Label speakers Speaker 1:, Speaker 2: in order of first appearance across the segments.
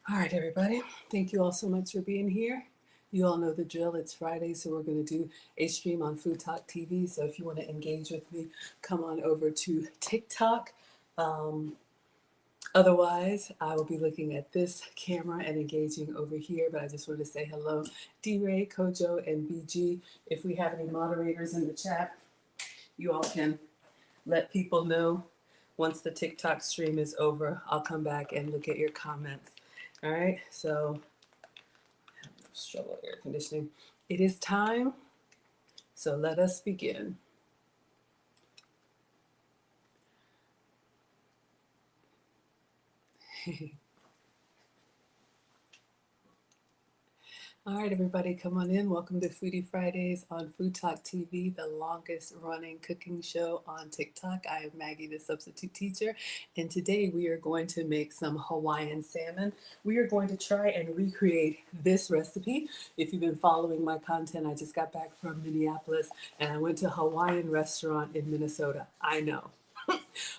Speaker 1: All right, everybody. Thank you all so much for being here. You all know the drill. It's Friday, so we're going to do a stream on FoodTokTV. So if you want to engage with me, come on over to TikTok. Otherwise, I will be looking at this camera and engaging over here. But I just want to say hello, D-Ray, Kojo, and BG. If we have any moderators in the chat, you all can let people know. Once the TikTok stream is over, I'll come back and look at your comments. All right, so struggle air conditioning. It is time, so let us begin. All right, everybody, come on in. Welcome to Foodie Fridays on Food Talk TV, the longest running cooking show on TikTok. I am Maggie, the substitute teacher, and today we are going to make some Hawaiian salmon. We are going to try and recreate this recipe. If you've been following my content, I just got back from Minneapolis and I went to a Hawaiian restaurant in Minnesota. I know.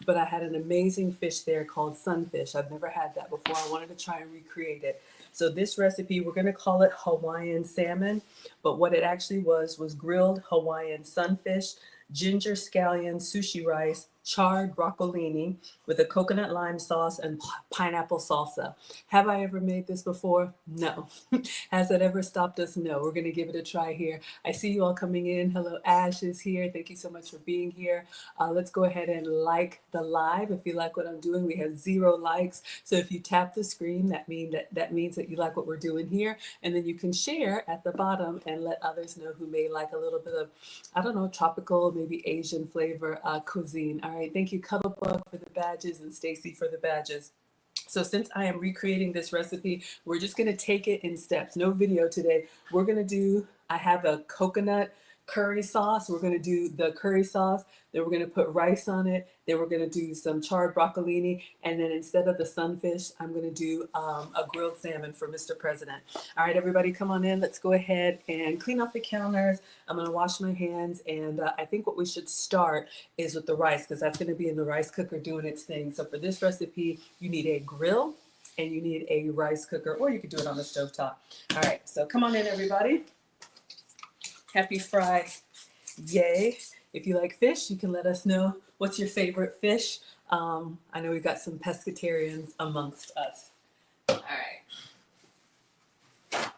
Speaker 1: But I had an amazing fish there called sunfish. I've never had that before. I wanted to try and recreate it. So this recipe, we're going to call it Hawaiian salmon, but what it actually was grilled Hawaiian sunfish, ginger scallion sushi rice, charred broccolini with a coconut lime sauce and pineapple salsa. Have I ever made this before? No. Has it ever stopped us? No. We're going to give it a try here. I see you all coming in. Hello, Ash is here. Thank you so much for being here. Let's go ahead and like the live. If you like what I'm doing, we have 0 likes. So if you tap the screen, that means that you like what we're doing here. And then you can share at the bottom and let others know who may like a little bit of, I don't know, tropical, maybe Asian flavor cuisine. All right, thank you, Cuddlebug, for the badges and Stacy for the badges. So since I am recreating this recipe, we're just going to take it in steps. No video today. We're going to do, I have a coconut curry sauce. We're going to do the curry sauce. Then we're going to put rice on it. Then we're going to do some charred broccolini. And then instead of the sunfish, I'm going to do a grilled salmon for Mr. President. All right, everybody, come on in. Let's go ahead and clean off the counters. I'm going to wash my hands. And I think what we should start is with the rice, because that's going to be in the rice cooker doing its thing. So for this recipe, you need a grill and you need a rice cooker, or you could do it on the stovetop. All right, so come on in, everybody. Happy Fry. Yay. If you like fish, you can let us know what's your favorite fish. I know we've got some pescatarians amongst us. All right.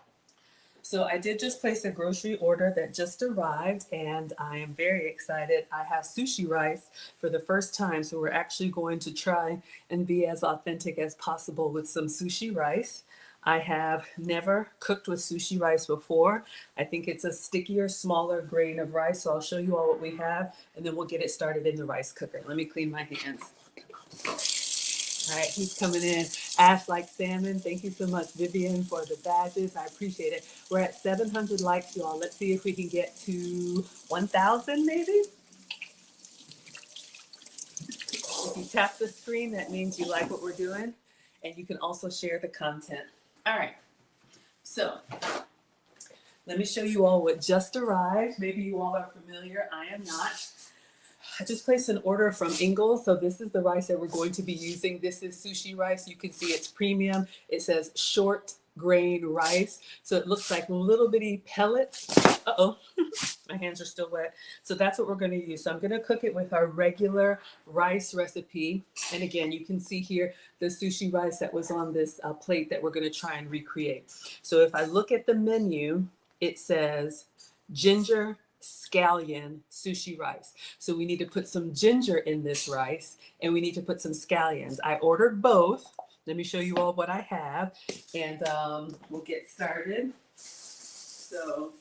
Speaker 1: So I did just place a grocery order that just arrived, and I am very excited. I have sushi rice for the first time, so we're actually going to try and be as authentic as possible with some sushi rice. I have never cooked with sushi rice before. I think it's a stickier, smaller grain of rice. So I'll show you all what we have, and then we'll get it started in the rice cooker. Let me clean my hands. All right, who's coming in? Ash likes salmon. Thank you so much, Vivian, for the badges. I appreciate it. We're at 700 likes, y'all. Let's see if we can get to 1,000 maybe. If you tap the screen, that means you like what we're doing, and you can also share the content. All right, so let me show you all what just arrived. Maybe you all are familiar. I am not. I just placed an order from Ingles. So this is the rice that we're going to be using. This is sushi rice. You can see it's premium. It says short grain rice. So it looks like little bitty pellets. Uh-oh, my hands are still wet. So that's what we're going to use. So I'm going to cook it with our regular rice recipe. And again, you can see here the sushi rice that was on this plate that we're going to try and recreate. So if I look at the menu, it says ginger scallion sushi rice. So we need to put some ginger in this rice, and we need to put some scallions. I ordered both. Let me show you all what I have, and we'll get started. So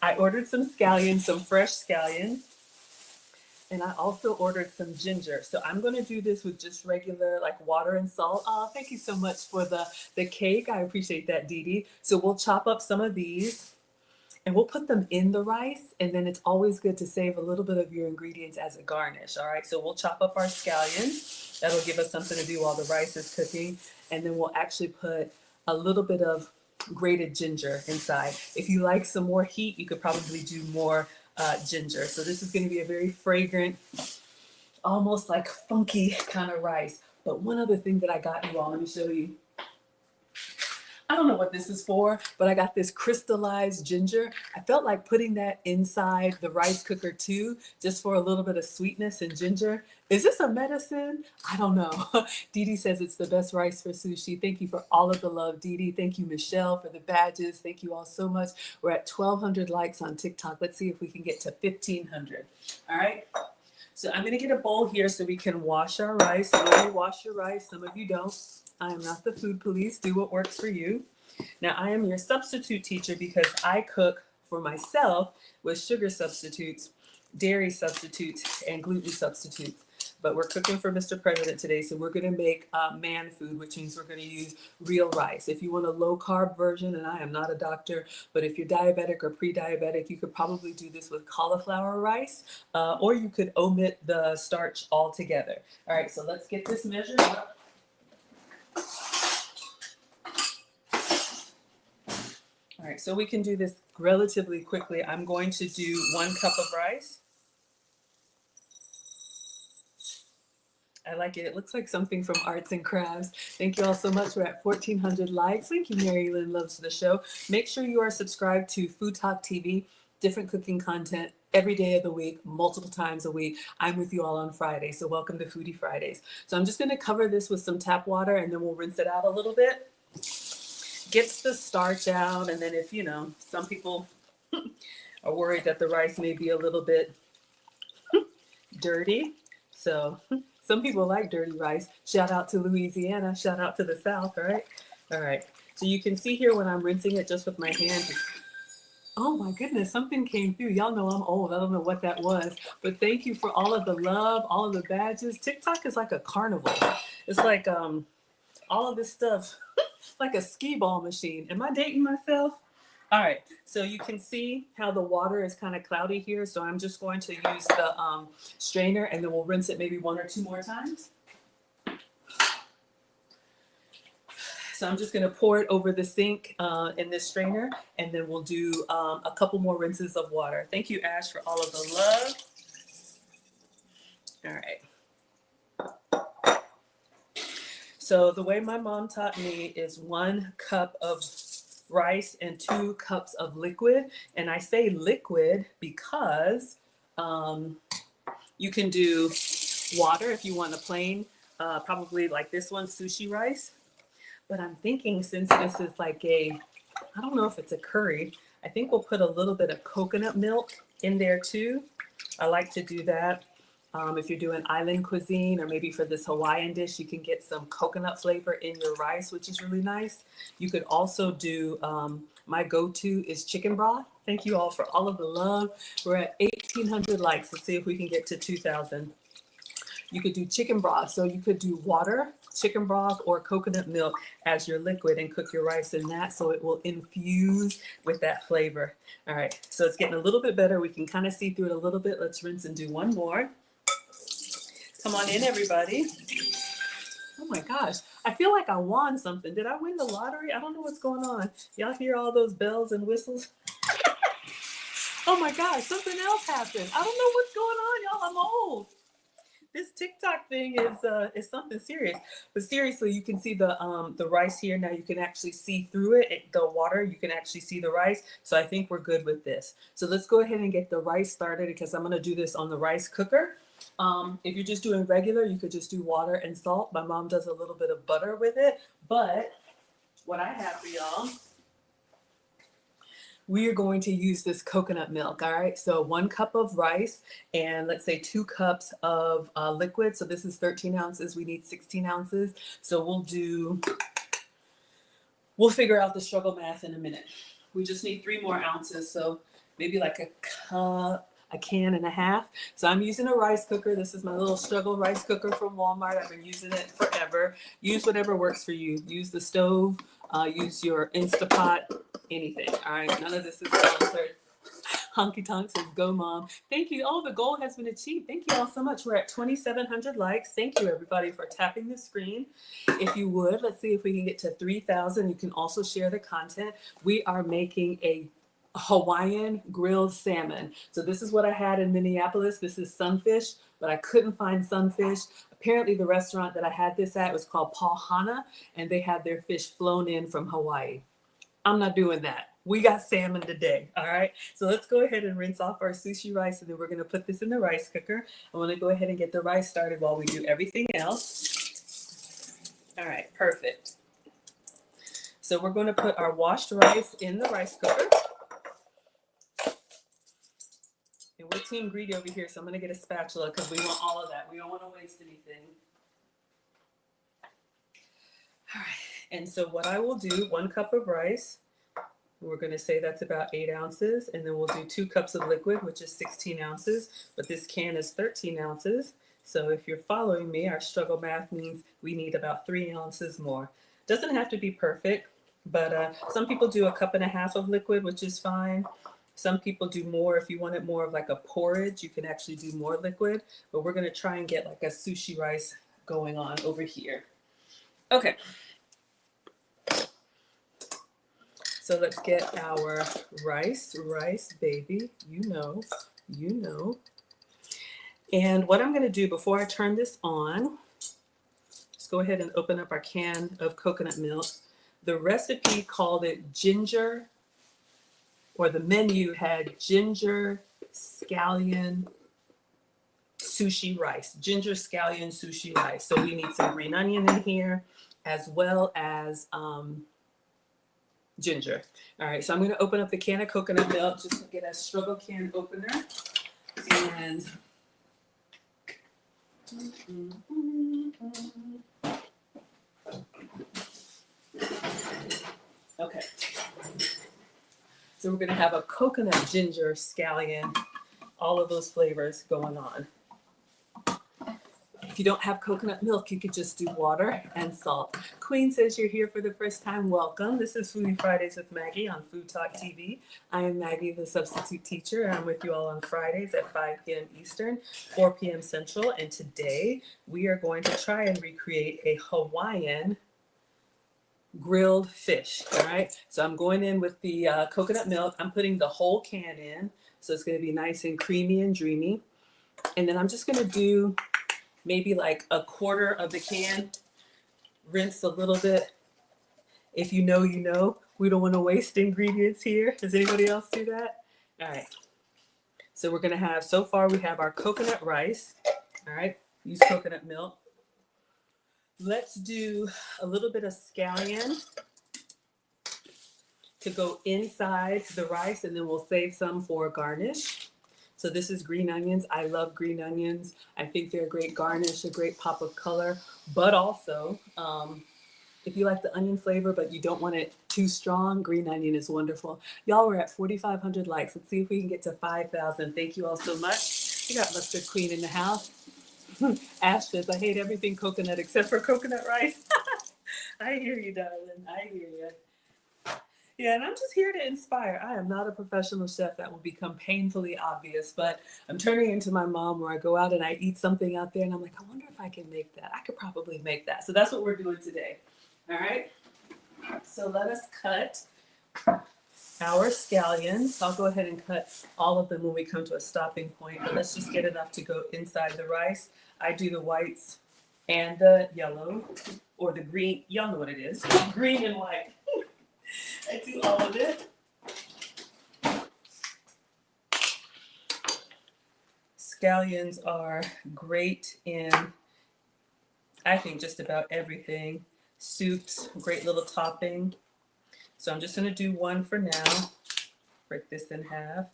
Speaker 1: I ordered some scallions, some fresh scallions, and I also ordered some ginger. So I'm going to do this with just regular like water and salt. Oh, thank you so much for the cake. I appreciate that, Dee Dee. So we'll chop up some of these and we'll put them in the rice. And then it's always good to save a little bit of your ingredients as a garnish. All right, so we'll chop up our scallions. That'll give us something to do while the rice is cooking. And then we'll actually put a little bit of grated ginger inside. If you like some more heat, you could probably do more ginger. So this is going to be a very fragrant, almost like funky kind of rice. But one other thing that I got you all, let me show you. I don't know what this is for, but I got this crystallized ginger. I felt like putting that inside the rice cooker too, just for a little bit of sweetness and ginger. Is this a medicine? I don't know. Dee Dee says it's the best rice for sushi. Thank you for all of the love, Dee Dee. Thank you, Michelle, for the badges. Thank you all so much. We're at 1,200 likes on TikTok. Let's see if we can get to 1,500. All right. So I'm going to get a bowl here so we can wash our rice. Some of you wash your rice, some of you don't. I am not the food police. Do what works for you. Now, I am your substitute teacher because I cook for myself with sugar substitutes, dairy substitutes, and gluten substitutes. But we're cooking for Mr. President today, so we're going to make man food, which means we're going to use real rice. If you want a low-carb version, and I am not a doctor, but if you're diabetic or pre-diabetic, you could probably do this with cauliflower rice, or you could omit the starch altogether. All right, so let's get this measured up. All right, so we can do this relatively quickly. I'm going to do 1 cup of rice. I like it. It looks like something from Arts and Crafts. Thank you all so much. We're at 1,400 likes. Thank you, Mary Lynn loves the show. Make sure you are subscribed to FoodTokTV, different cooking content every day of the week, multiple times a week. I'm with you all on Friday, so welcome to Foodie Fridays. So I'm just going to cover this with some tap water, and then we'll rinse it out a little bit. Gets the starch out, and then if, you know, some people are worried that the rice may be a little bit dirty. So some people like dirty rice. Shout out to Louisiana. Shout out to the South, right? All right. So you can see here when I'm rinsing it just with my hands. Oh my goodness, something came through. Y'all know I'm old. I don't know what that was. But thank you for all of the love, all of the badges. TikTok is like a carnival. It's like all of this stuff. Like a skee ball machine. Am I dating myself? All right, so you can see how the water is kind of cloudy here. So I'm just going to use the strainer, and then we'll rinse it maybe 1 or 2 more times. So I'm just going to pour it over the sink in this strainer, and then we'll do a couple more rinses of water. Thank you, Ash, for all of the love. All right. So the way my mom taught me is 1 cup of rice and 2 cups of liquid. And I say liquid because you can do water if you want a plain, probably like this one, sushi rice. But I'm thinking since this is like I don't know if it's a curry, I think we'll put a little bit of coconut milk in there too. I like to do that. If you're doing island cuisine, or maybe for this Hawaiian dish, you can get some coconut flavor in your rice, which is really nice. You could also do, my go-to is chicken broth. Thank you all for all of the love. We're at 1,800 likes. Let's see if we can get to 2,000. You could do chicken broth. So you could do water, chicken broth, or coconut milk as your liquid and cook your rice in that, so it will infuse with that flavor. All right, so it's getting a little bit better. We can kind of see through it a little bit. Let's rinse and do 1 more. Come on in, everybody. Oh my gosh, I feel like I won something. Did I win the lottery? I don't know what's going on. Y'all hear all those bells and whistles? Oh my gosh, something else happened. I don't know what's going on, y'all. I'm old. This TikTok thing is something serious. But seriously, you can see the rice here. Now you can actually see through it, the water. You can actually see the rice. So I think we're good with this. So let's go ahead and get the rice started, because I'm going to do this on the rice cooker. If you're just doing regular, you could just do water and salt. My mom does a little bit of butter with it. But what I have for y'all, we are going to use this coconut milk. All right, so 1 cup of rice and let's say 2 cups of liquid. So this is 13 ounces. We need 16 ounces. So we'll figure out the struggle math in a minute. We just need 3 more ounces. So maybe like a can and a half. So I'm using a rice cooker. This is my little struggle rice cooker from Walmart. I've been using it forever. Use whatever works for you. Use the stove, use your Instapot, anything. All right, none of this is sponsored. Honky Tonk says, go mom. Thank you. Oh, the goal has been achieved. Thank you all so much. We're at 2,700 likes. Thank you everybody for tapping the screen. If you would, let's see if we can get to 3,000. You can also share the content. We are making a Hawaiian grilled salmon. So this is what I had in Minneapolis. This is sunfish, but I couldn't find sunfish. Apparently the restaurant that I had this at was called Paul Hana, and they had their fish flown in from Hawaii. I'm not doing that. We got salmon today, all right? So let's go ahead and rinse off our sushi rice, and then we're gonna put this in the rice cooker. I wanna go ahead and get the rice started while we do everything else. All right, perfect. So we're gonna put our washed rice in the rice cooker. And we're team greedy over here, so I'm gonna get a spatula because we want all of that. We don't wanna waste anything. All right, and so what I will do, 1 cup of rice, we're gonna say that's about 8 ounces, and then we'll do 2 cups of liquid, which is 16 ounces, but this can is 13 ounces. So if you're following me, our struggle math means we need about 3 ounces more. Doesn't have to be perfect, but some people do 1.5 cups of liquid, which is fine. Some people do more. If you want it more of like a porridge, you can actually do more liquid, but we're gonna try and get like a sushi rice going on over here. Okay. So let's get our rice, baby, you know. And what I'm gonna do before I turn this on, let's go ahead and open up our can of coconut milk. The recipe called it ginger, or the menu had ginger scallion sushi rice, ginger scallion sushi rice. So we need some green onion in here as well as ginger. All right, so I'm gonna open up the can of coconut milk just to get a struggle can opener. And okay. So we're gonna have a coconut ginger scallion, all of those flavors going on. If you don't have coconut milk, you could just do water and salt. Queen says you're here for the first time. Welcome. This is Foodie Fridays with Maggie on FoodTokTV. I am Maggie, the substitute teacher. I'm with you all on Fridays at 5 p.m. Eastern, 4 p.m. Central. And today we are going to try and recreate a Hawaiian grilled fish. All right. So I'm going in with the coconut milk. I'm putting the whole can in. So it's going to be nice and creamy and dreamy. And then I'm just going to do maybe like 1/4 of the can, rinse a little bit. If you know, you know. We don't want to waste ingredients here. Does anybody else do that? All right. So we're going to have, so far we have our coconut rice. All right. Use coconut milk. Let's do a little bit of scallion to go inside the rice, and then we'll save some for garnish. So this is green onions. I love green onions. I think they're a great garnish, a great pop of color. But also, if you like the onion flavor, but you don't want it too strong, green onion is wonderful. Y'all, we're at 4,500 likes. Let's see if we can get to 5,000. Thank you all so much. We got Mustard Queen in the house. Ash says, I hate everything coconut except for coconut rice. I hear you, darling. I hear you. Yeah, and I'm just here to inspire. I am not a professional chef. That will become painfully obvious, but I'm turning into my mom where I go out and I eat something out there and I'm like, I wonder if I can make that. I could probably make that. So that's what we're doing today. All right. So let us cut our scallions. I'll go ahead and cut all of them when we come to a stopping point, but let's just get enough to go inside the rice. I do the whites and the yellow, or the green. Y'all know what it is. Green and white. I do all of it. Scallions are great in, I think, just about everything. Soups, great little topping. So I'm just going to do one for now. Break this in half.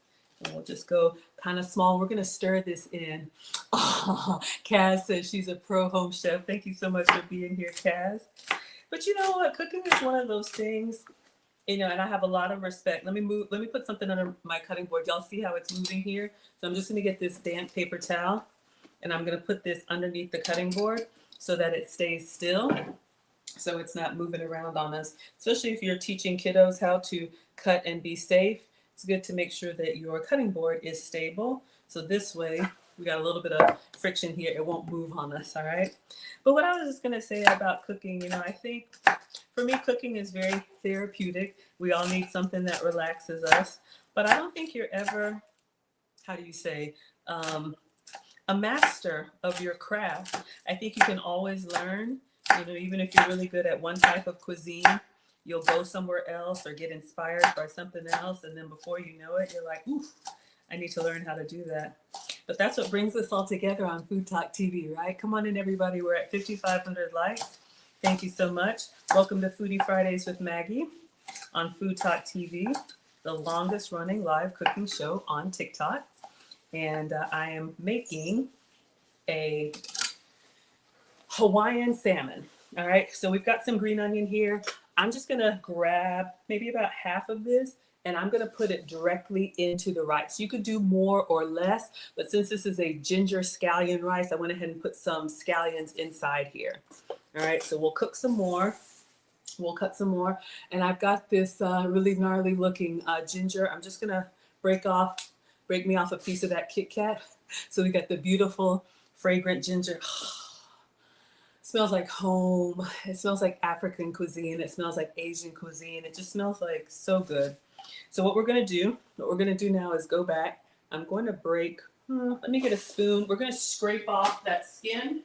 Speaker 1: And we'll just go kind of small. We're going to stir this in. Oh, Kaz says she's a pro home chef. Thank you so much for being here, Kaz. But you know what? Cooking is one of those things, you know, and I have a lot of respect. Let me put something under my cutting board. Y'all see how it's moving here? So I'm just going to get this damp paper towel and I'm going to put this underneath the cutting board so that it stays still, so it's not moving around on us. Especially if you're teaching kiddos how to cut and be safe, it's good to make sure that your cutting board is stable. So this way, we got a little bit of friction here. It won't move on us, all right? But what I was just going to say about cooking, you know, I think for me, cooking is very therapeutic. We all need something that relaxes us. but I don't think you're ever, how do you say, a master of your craft. I think you can always learn, even if you're really good at one type of cuisine, you'll go somewhere else or get inspired by something else. And then before you know it, you're like, ooh, I need to learn how to do that. But that's what brings us all together on Food Talk TV, right? Come on in, everybody. We're at 5,500 likes. Thank you so much. Welcome to Foodie Fridays with Maggie on Food Talk TV, the longest running live cooking show on TikTok. And I am making a Hawaiian salmon. All right, so we've got some green onion here. I'm just gonna grab maybe about half of this and I'm gonna put it directly into the rice. You could do more or less, but since this is a ginger scallion rice, I went ahead and put some scallions inside here. All right, so we'll cook some more. We'll cut some more. And I've got this really gnarly looking ginger. I'm just gonna break me off a piece of that Kit Kat. So we got the beautiful fragrant ginger. Smells like home. It smells like African cuisine. It smells like Asian cuisine. It just smells like so good. So what we're gonna do now is go back. I'm going to break, let me get a spoon. We're gonna scrape off that skin.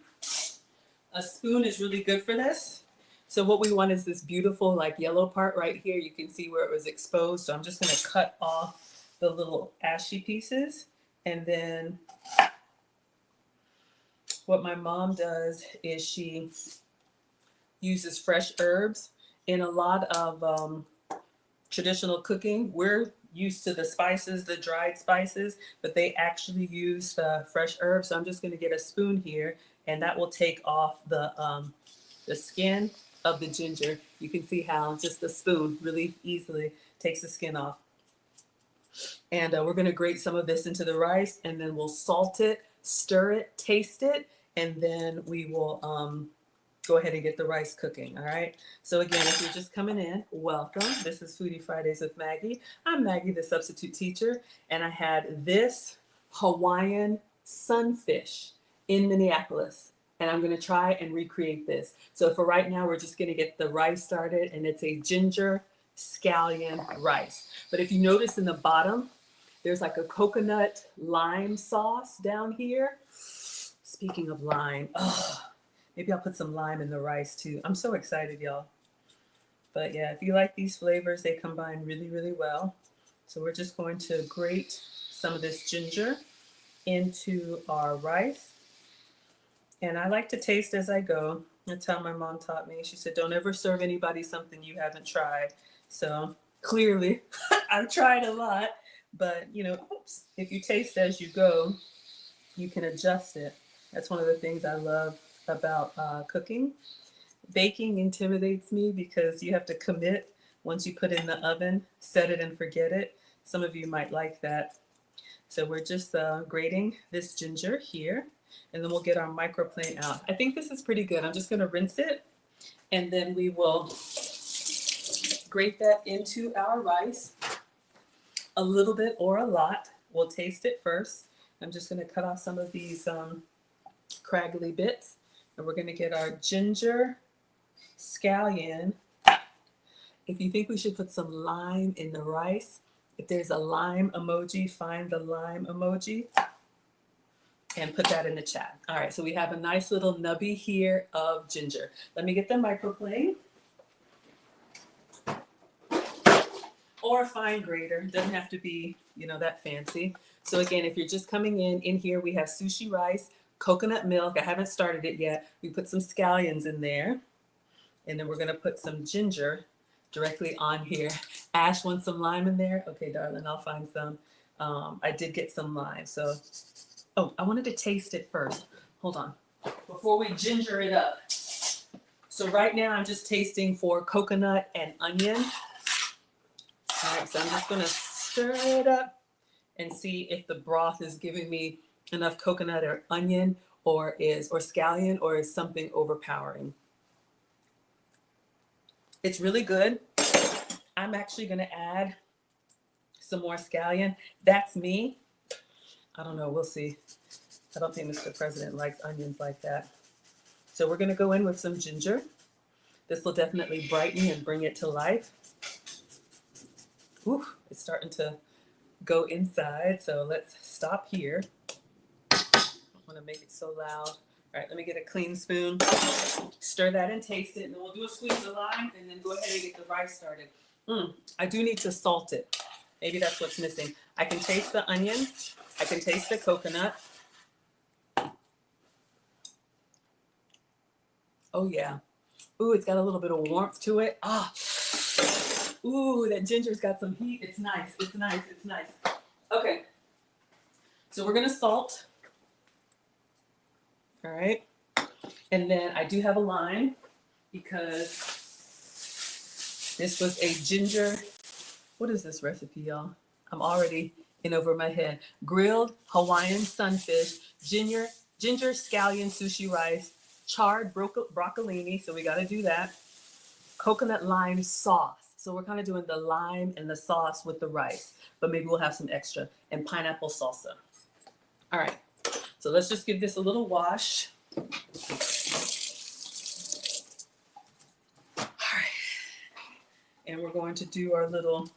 Speaker 1: A spoon is really good for this. So what we want is this beautiful like yellow part right here. You can see where it was exposed. So I'm just gonna cut off the little ashy pieces. And then what my mom does is she uses fresh herbs. In a lot of traditional cooking, we're used to the spices, the dried spices, but they actually use the fresh herbs. So I'm just gonna get a spoon here and that will take off the skin of the ginger. You can see how just a spoon really easily takes the skin off. And we're gonna grate some of this into the rice and then we'll salt it, stir it, taste it, and then we will go ahead and get the rice cooking, all right? So again, if you're just coming in, welcome. This is Foodie Fridays with Maggie. I'm Maggie, the substitute teacher, and I had this Hawaiian sunfish in Minneapolis, and I'm gonna try and recreate this. So for right now, we're just gonna get the rice started, and it's a ginger scallion rice. But if you notice in the bottom, there's like a coconut lime sauce down here. Speaking of lime, maybe I'll put some lime in the rice too. I'm so excited, y'all. But yeah, if you like these flavors, they combine really, really well. So we're just going to grate some of this ginger into our rice. And I like to taste as I go. That's how my mom taught me. She said, don't ever serve anybody something you haven't tried. So clearly, I've tried a lot. But, if you taste as you go, you can adjust it. That's one of the things I love about cooking. Baking intimidates me because you have to commit. Once you put it in the oven, set it and forget it. Some of you might like that. So we're just grating this ginger here, and then we'll get our microplane out. I think this is pretty good. I'm just going to rinse it, and then we will grate that into our rice. A little bit or a lot. We'll taste it first. I'm just going to cut off some of these craggly bits, and we're going to get our ginger scallion. If you think we should put some lime in the rice, if there's a lime emoji, find the lime emoji and put that in the chat. All right, so we have a nice little nubby here of ginger. Let me get the microplane. Or a fine grater. Doesn't have to be, that fancy. So again, if you're just coming in here we have sushi rice, coconut milk. I haven't started it yet. We put some scallions in there. And then we're gonna put some ginger directly on here. Ash wants some lime in there. Okay, darling, I'll find some. I did get some lime. So, I wanted to taste it first. Hold on. Before we ginger it up. So right now I'm just tasting for coconut and onion. All right, so I'm just gonna stir it up and see if the broth is giving me enough coconut or onion or scallion, or is something overpowering. It's really good. I'm actually gonna add some more scallion. That's me. I don't know, we'll see. I don't think Mr. President likes onions like that. So we're gonna go in with some ginger. This will definitely brighten and bring it to life. Ooh, it's starting to go inside. So let's stop here. I don't want to make it so loud. All right, let me get a clean spoon, stir that and taste it, and then we'll do a squeeze of lime, and then go ahead and get the rice started. I do need to salt it. Maybe that's what's missing. I can taste the onion. I can taste the coconut. Oh yeah. Ooh, it's got a little bit of warmth to it. Ah. Ooh, that ginger's got some heat. It's nice. It's nice. It's nice. Okay. So we're gonna salt. All right. And then I do have a lime because this was a ginger. What is this recipe, y'all? I'm already in over my head. Grilled Hawaiian sunfish, ginger scallion sushi rice, charred broccolini. So we got to do that. Coconut lime sauce. So we're kind of doing the lime and the sauce with the rice, but maybe we'll have some extra, and pineapple salsa. All right. So let's just give this a little wash. All right. And we're going to do our little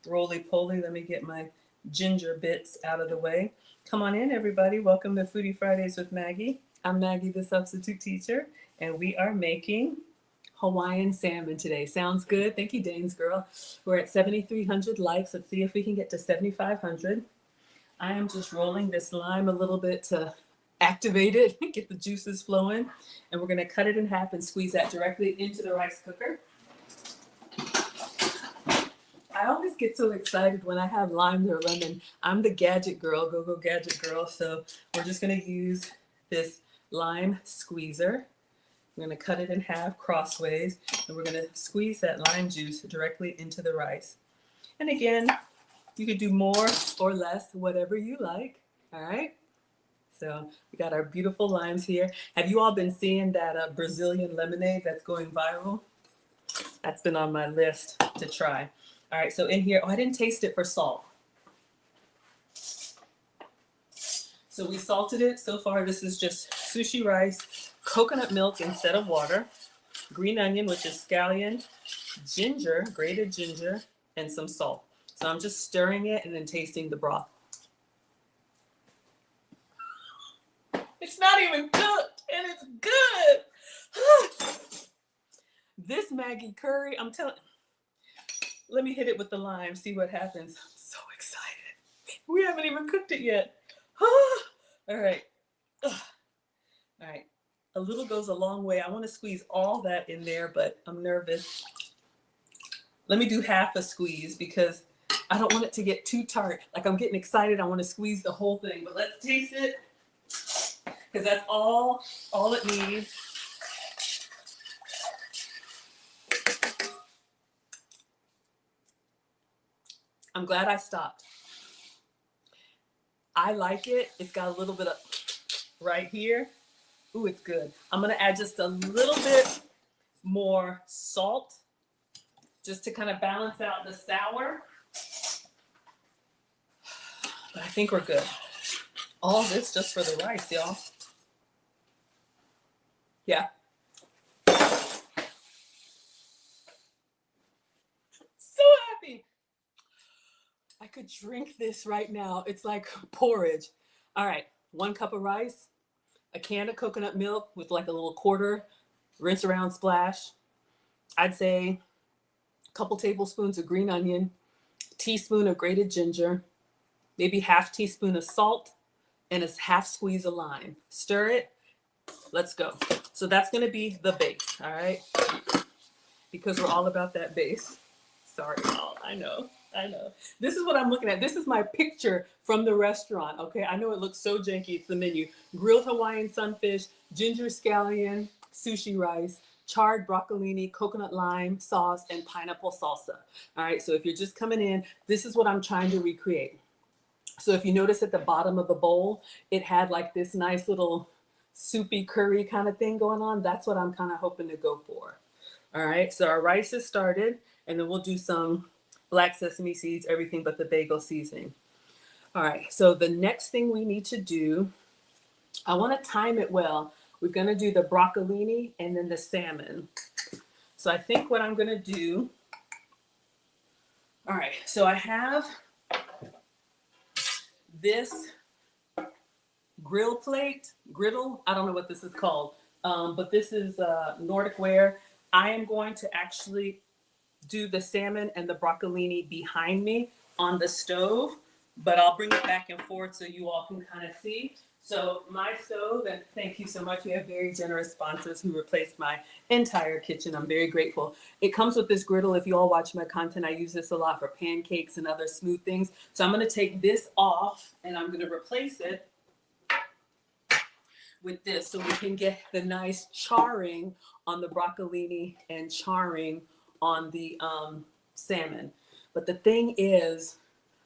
Speaker 1: roly-poly. Let me get my ginger bits out of the way. Come on in, everybody. Welcome to Foodie Fridays with Maggie. I'm Maggie, the substitute teacher, and we are making Hawaiian salmon today. Sounds good. Thank you, Dane's girl. We're at 7,300 likes. Let's see if we can get to 7,500. I am just rolling this lime a little bit to activate it, get the juices flowing, and we're going to cut it in half and squeeze that directly into the rice cooker. I always get so excited when I have lime or lemon. I'm the gadget girl, go gadget girl. So we're just going to use this lime squeezer. We're going to cut it in half crossways, and we're going to squeeze that lime juice directly into the rice. And again, you could do more or less, whatever you like. All right. So we got our beautiful limes here. Have you all been seeing that Brazilian lemonade that's going viral? That's been on my list to try. All right. So in here, I didn't taste it for salt. So we salted it. So far, this is just sushi rice, coconut milk instead of water, green onion, which is scallion, ginger, grated ginger, and some salt. So I'm just stirring it and then tasting the broth. It's not even cooked, and it's good. This Maggie curry, I'm telling. Let me hit it with the lime, see what happens. I'm so excited. We haven't even cooked it yet. All right. All right. A little goes a long way. I want to squeeze all that in there, but I'm nervous. Let me do half a squeeze because I don't want it to get too tart. Like I'm getting excited. I want to squeeze the whole thing, but let's taste it because that's all it needs. I'm glad I stopped. I like it. It's got a little bit of right here. Ooh, it's good. I'm going to add just a little bit more salt just to kind of balance out the sour. But I think we're good. All this just for the rice, y'all. Yeah. So happy. I could drink this right now. It's like porridge. All right. 1 cup of rice, a can of coconut milk with like a little quarter rinse around splash. I'd say a couple tablespoons of green onion, teaspoon of grated ginger, maybe half teaspoon of salt, and a half squeeze of lime. Stir it. Let's go. So that's going to be the base. All right. Because we're all about that base. Sorry, y'all. I know. This is what I'm looking at. This is my picture from the restaurant. Okay. I know it looks so janky. It's the menu. Grilled Hawaiian sunfish, ginger scallion, sushi rice, charred broccolini, coconut lime sauce, and pineapple salsa. All right. So if you're just coming in, this is what I'm trying to recreate. So if you notice at the bottom of the bowl, it had like this nice little soupy curry kind of thing going on. That's what I'm kind of hoping to go for. All right. So our rice is started, and then we'll do some black sesame seeds, everything but the bagel seasoning. All right. So the next thing we need to do, I want to time it well. We're going to do the broccolini and then the salmon. So I think what I'm going to do. All right. So I have this griddle. I don't know what this is called, but this is Nordic ware. I am going to actually do the salmon and the broccolini behind me on the stove, but I'll bring it back and forth so you all can kind of see. So my stove, and thank you so much. We have very generous sponsors who replaced my entire kitchen. I'm very grateful. It comes with this griddle. If you all watch my content, I use this a lot for pancakes and other smooth things. So I'm going to take this off and I'm going to replace it with this so we can get the nice charring on the broccolini and charring on the salmon. But the thing is,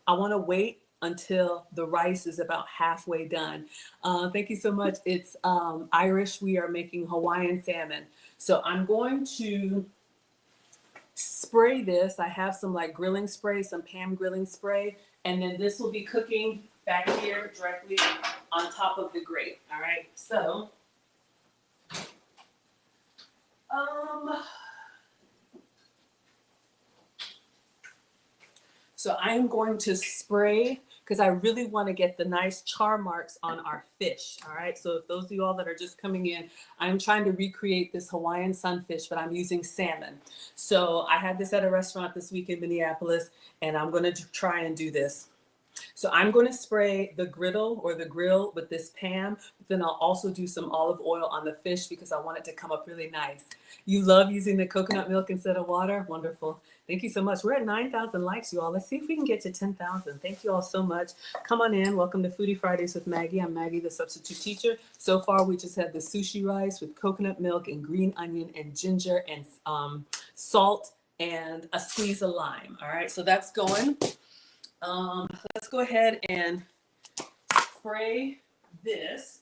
Speaker 1: I want to wait until the rice is about halfway done. Thank you so much. It's Irish. We are making Hawaiian salmon. So I'm going to spray this. I have some like grilling spray, some Pam grilling spray, and then this will be cooking back here directly on top of the grate. All right. So I'm going to spray because I really want to get the nice char marks on our fish. All right. So if those of you all that are just coming in, I'm trying to recreate this Hawaiian sunfish, but I'm using salmon. So I had this at a restaurant this week in Minneapolis, and I'm going to try and do this. So I'm going to spray the griddle or the grill with this Pam, but then I'll also do some olive oil on the fish because I want it to come up really nice. You love using the coconut milk instead of water? Wonderful. Thank you so much. We're at 9,000 likes, you all. Let's see if we can get to 10,000. Thank you all so much. Come on in. Welcome to Foodie Fridays with Maggie. I'm Maggie, the substitute teacher. So far, we just had the sushi rice with coconut milk and green onion and ginger and salt and a squeeze of lime. All right, so that's going. Let's go ahead and spray this.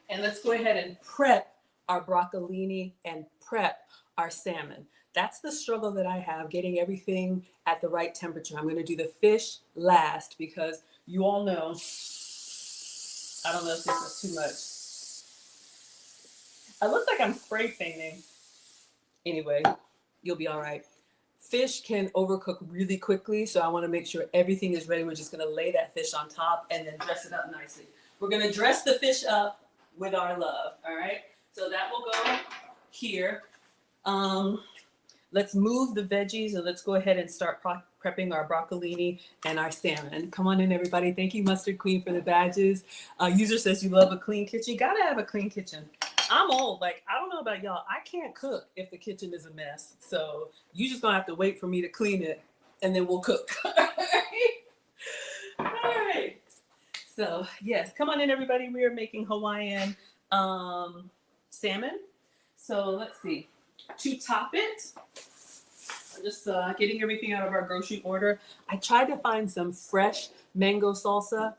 Speaker 1: And let's go ahead and prep our broccolini and prep our salmon. That's the struggle that I have, getting everything at the right temperature. I'm going to do the fish last because you all know, I don't know if this is too much. I look like I'm spray painting. Anyway, you'll be all right. Fish can overcook really quickly, so I want to make sure everything is ready. We're just going to lay that fish on top and then dress it up nicely. We're going to dress the fish up with our love, all right? So that will go here. Let's move the veggies and let's go ahead and start prepping our broccolini and our salmon. Come on in, everybody. Thank you, Mustard Queen, for the badges. User says you love a clean kitchen. You got to have a clean kitchen. I'm old. Like, I don't know about y'all. I can't cook if the kitchen is a mess. So you just going to have to wait for me to clean it and then we'll cook. All right. So, yes. Come on in, everybody. We are making Hawaiian salmon. So, let's see. To top it, I'm just getting everything out of our grocery order. I tried to find some fresh pineapple salsa,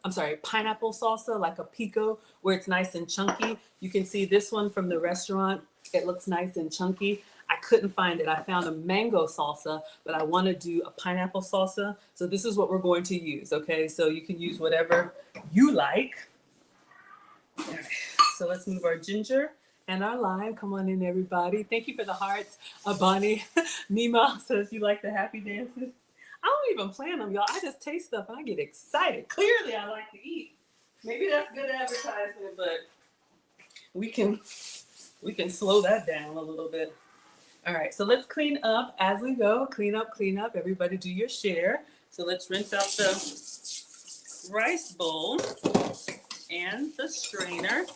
Speaker 1: like a pico, where it's nice and chunky. You can see this one from the restaurant. It looks nice and chunky. I couldn't find it. I found a mango salsa, but I want to do a pineapple salsa. So this is what we're going to use, okay? So you can use whatever you like. All right. So let's move our ginger and our lime. Come on in, everybody. Thank you for the hearts. Bonnie, Mima says you like the happy dances. I don't even plan them, y'all. I just taste stuff and I get excited. Clearly, I like to eat. Maybe that's good advertisement, but we can slow that down a little bit. All right, so let's clean up as we go. Clean up. Everybody do your share. So let's rinse out the rice bowl and the strainer.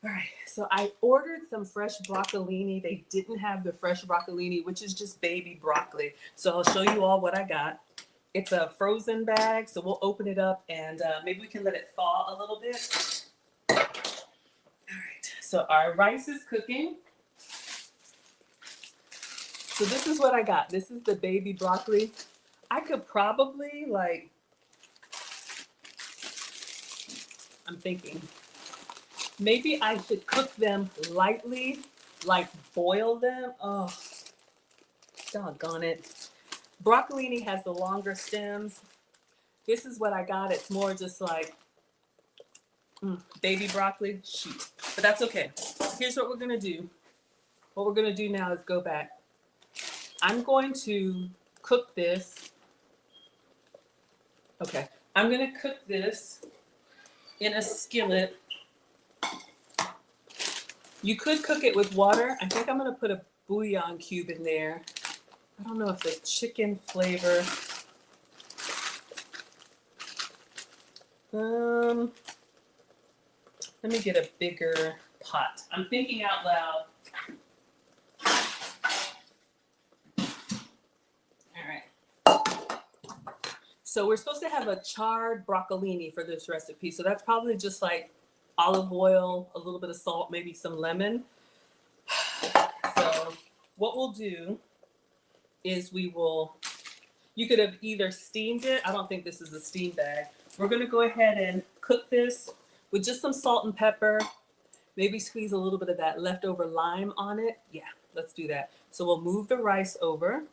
Speaker 1: All right, so I ordered some fresh broccolini. They didn't have the fresh broccolini, which is just baby broccoli. So I'll show you all what I got. It's a frozen bag, so we'll open it up and maybe we can let it thaw a little bit. All right, so our rice is cooking. So this is what I got. This is the baby broccoli. I could probably I'm thinking, maybe I should cook them lightly, like boil them. Oh, doggone it. Broccolini has the longer stems. This is what I got. It's more just like baby broccoli. Shoot. But that's okay. Here's what we're going to do. What we're going to do now is go back. I'm going to cook this. Okay. I'm gonna cook this in a skillet. You could cook it with water. I think I'm gonna put a bouillon cube in there. I don't know if the chicken flavor. Let me get a bigger pot. I'm thinking out loud. All right. So we're supposed to have a charred broccolini for this recipe. So that's probably just like olive oil, a little bit of salt, maybe some lemon. So what we'll do is you could have either steamed it. I don't think this is a steam bag. We're gonna go ahead and cook this with just some salt and pepper. Maybe squeeze a little bit of that leftover lime on it. Yeah, let's do that. So we'll move the rice over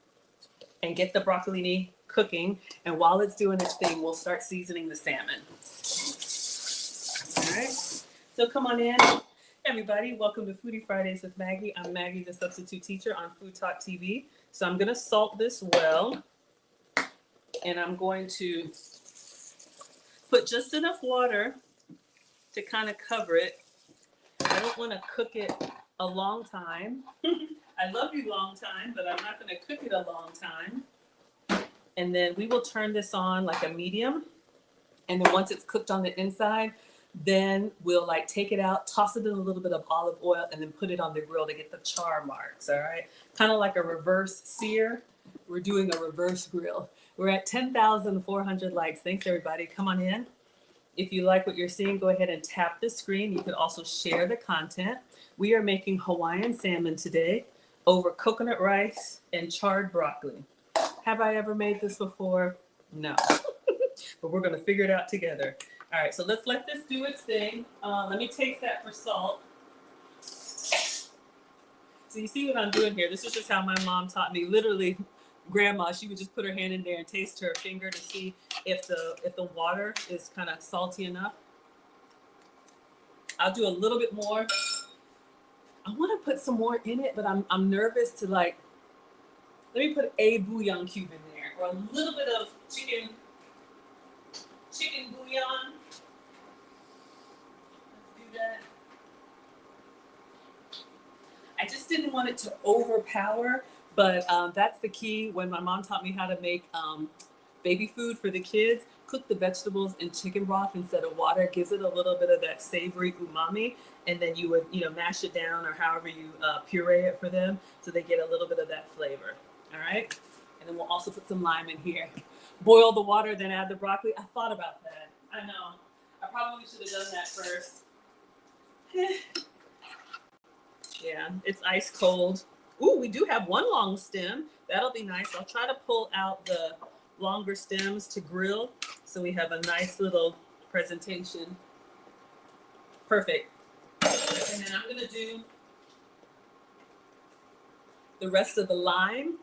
Speaker 1: and get the broccolini cooking. And while it's doing its thing, we'll start seasoning the salmon. All right, so come on in. Everybody, welcome to Foodie Fridays with Maggie. I'm Maggie, the substitute teacher on FoodTokTV. So I'm gonna salt this well, and I'm going to put just enough water to kind of cover it. I don't want to cook it a long time. I love you long time, but I'm not going to cook it a long time. And then we will turn this on like a medium. And then once it's cooked on the inside, then we'll like take it out, toss it in a little bit of olive oil, and then put it on the grill to get the char marks, all right? Kind of like a reverse sear. We're doing a reverse grill. We're at 10,400 likes. Thanks, everybody. Come on in. If you like what you're seeing, go ahead and tap the screen. You can also share the content. We are making Hawaiian salmon today over coconut rice and charred broccoli. Have I ever made this before? No. But we're going to figure it out together. All right, so let's let this do its thing. Let me taste that for salt. So you see what I'm doing here. This is just how my mom taught me. Literally, grandma, she would just put her hand in there and taste her finger to see if the water is kind of salty enough. I'll do a little bit more. I want to put some more in it, but I'm nervous to like. Let me put a bouillon cube in there, or a little bit of chicken bouillon. Let's do that. I just didn't want it to overpower, but that's the key. When my mom taught me how to make baby food for the kids, cook the vegetables in chicken broth instead of water. It gives it a little bit of that savory umami, and then you would mash it down or however you puree it for them, so they get a little bit of that flavor. All right, and then we'll also put some lime in here. Boil the water, then add the broccoli. I thought about that. I know. I probably should have done that first. Yeah, it's ice cold. Ooh, we do have one long stem. That'll be nice. I'll try to pull out the longer stems to grill so we have a nice little presentation. Perfect. And then I'm gonna do the rest of the lime.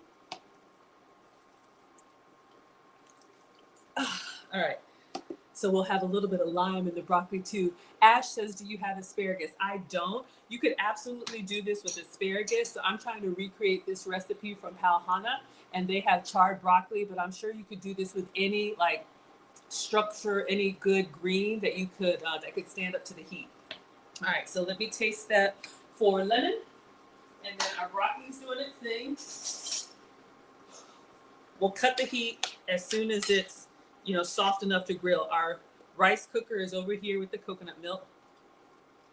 Speaker 1: All right. So we'll have a little bit of lime in the broccoli too. Ash says, do you have asparagus? I don't. You could absolutely do this with asparagus. So I'm trying to recreate this recipe from Palhana, and they have charred broccoli, but I'm sure you could do this with any like structure, any good green that you could, that could stand up to the heat. All right, so let me taste that for lemon. And then our broccoli's doing its thing. We'll cut the heat as soon as it's soft enough to grill. Our rice cooker is over here with the coconut milk.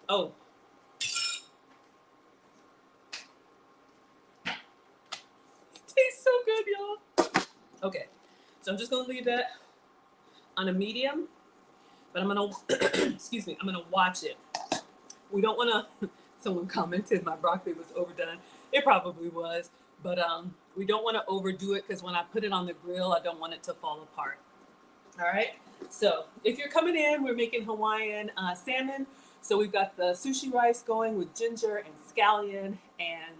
Speaker 1: Oh. It tastes so good, y'all. Okay, so I'm just gonna leave that on a medium, but I'm gonna, excuse me, I'm gonna watch it. We don't wanna, someone commented my broccoli was overdone. It probably was, but we don't wanna overdo it because when I put it on the grill, I don't want it to fall apart. All right, so if you're coming in, we're making Hawaiian salmon. So we've got the sushi rice going with ginger and scallion and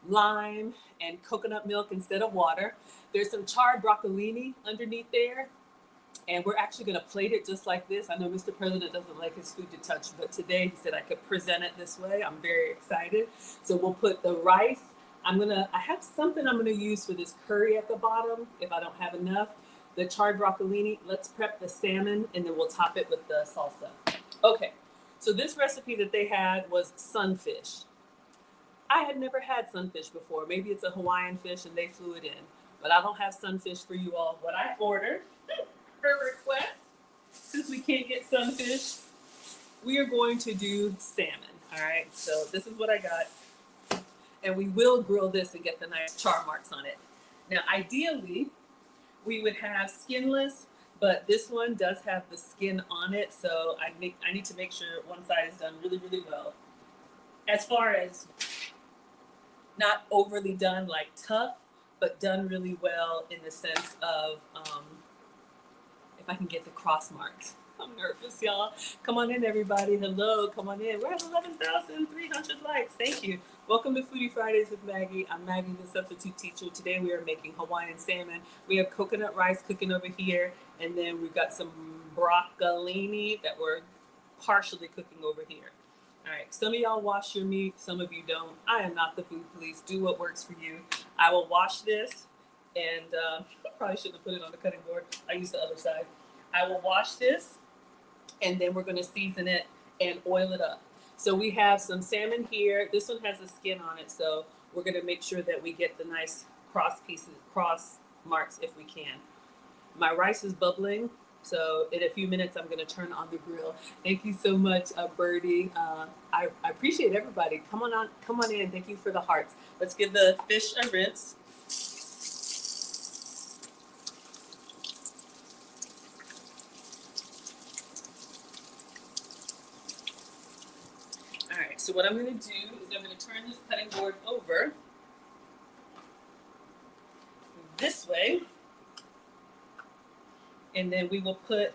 Speaker 1: lime and coconut milk instead of water. There's some charred broccolini underneath there. And we're actually gonna plate it just like this. I know Mr. President doesn't like his food to touch, but today he said I could present it this way. I'm very excited. So we'll put the rice. I have something I'm gonna use for this curry at the bottom if I don't have enough. the charred broccolini. Let's prep the salmon and then we'll top it with the salsa. Okay, so this recipe that they had was sunfish. I had never had sunfish before. Maybe it's a Hawaiian fish and they flew it in, but I don't have sunfish for you all. What I ordered, per request, since we can't get sunfish, we are going to do salmon. All right, so this is what I got. And we will grill this and get the nice char marks on it. Now, ideally, we would have skinless, but this one does have the skin on it. So I need to make sure one side is done really, really well. As far as not overly done like tough, but done really well in the sense of if I can get the cross marks. I'm nervous, y'all. Come on in, everybody. Hello, come on in. We're at 11,300 likes. Thank you. Welcome to Foodie Fridays with Maggie. I'm Maggie, the substitute teacher. Today we are making Hawaiian salmon. We have coconut rice cooking over here, and then we've got some broccolini that we're partially cooking over here. All right, some of y'all wash your meat, some of you don't. I am not the food police. Do what works for you. I will wash this, and I probably shouldn't have put it on the cutting board. I used the other side. I will wash this, and then we're going to season it and oil it up. So we have some salmon here. This one has the skin on it, so we're going to make sure that we get the nice cross marks if we can. My rice is bubbling, so in a few minutes I'm going to turn on the grill. Thank you so much, Birdie. I appreciate everybody. Come on in. Thank you for the hearts. Let's give the fish a rinse. All right, so what I'm going to do is I'm going to turn this cutting board over this way, and then we will put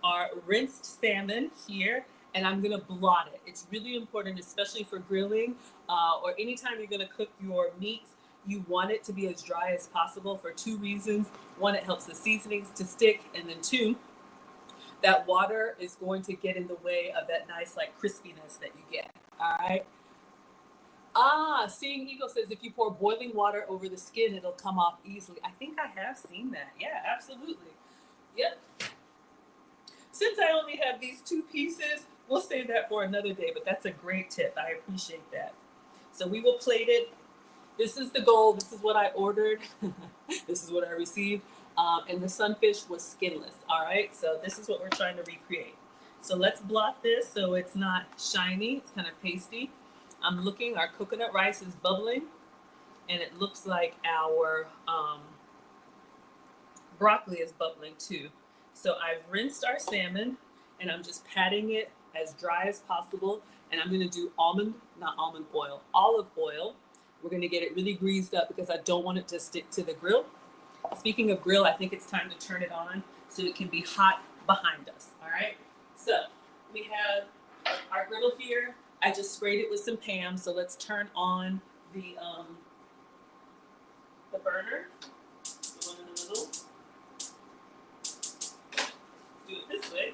Speaker 1: our rinsed salmon here, and I'm going to blot it. It's really important, especially for grilling or anytime you're going to cook your meats. You want it to be as dry as possible for two reasons. One, it helps the seasonings to stick, and then two, that water is going to get in the way of that nice like crispiness that you get. All right. Seeing Eagle says if you pour boiling water over the skin, it'll come off easily. I think I have seen that. Yeah, absolutely. Yep. Since I only have these two pieces, we'll save that for another day, but that's a great tip. I appreciate that. So we will plate it. This is the goal. This is what I ordered. This is what I received. And the sunfish was skinless. All right, so this is what we're trying to recreate. So let's blot this so it's not shiny. It's kind of pasty. I'm looking, our coconut rice is bubbling, and it looks like our broccoli is bubbling too. So I've rinsed our salmon, and I'm just patting it as dry as possible. And I'm going to do olive oil. We're going to get it really greased up because I don't want it to stick to the grill. Speaking of grill, I think it's time to turn it on so it can be hot behind us. All right. So we have our griddle here. I just sprayed it with some Pam. So let's turn on the burner. The one in the middle. Do it this way.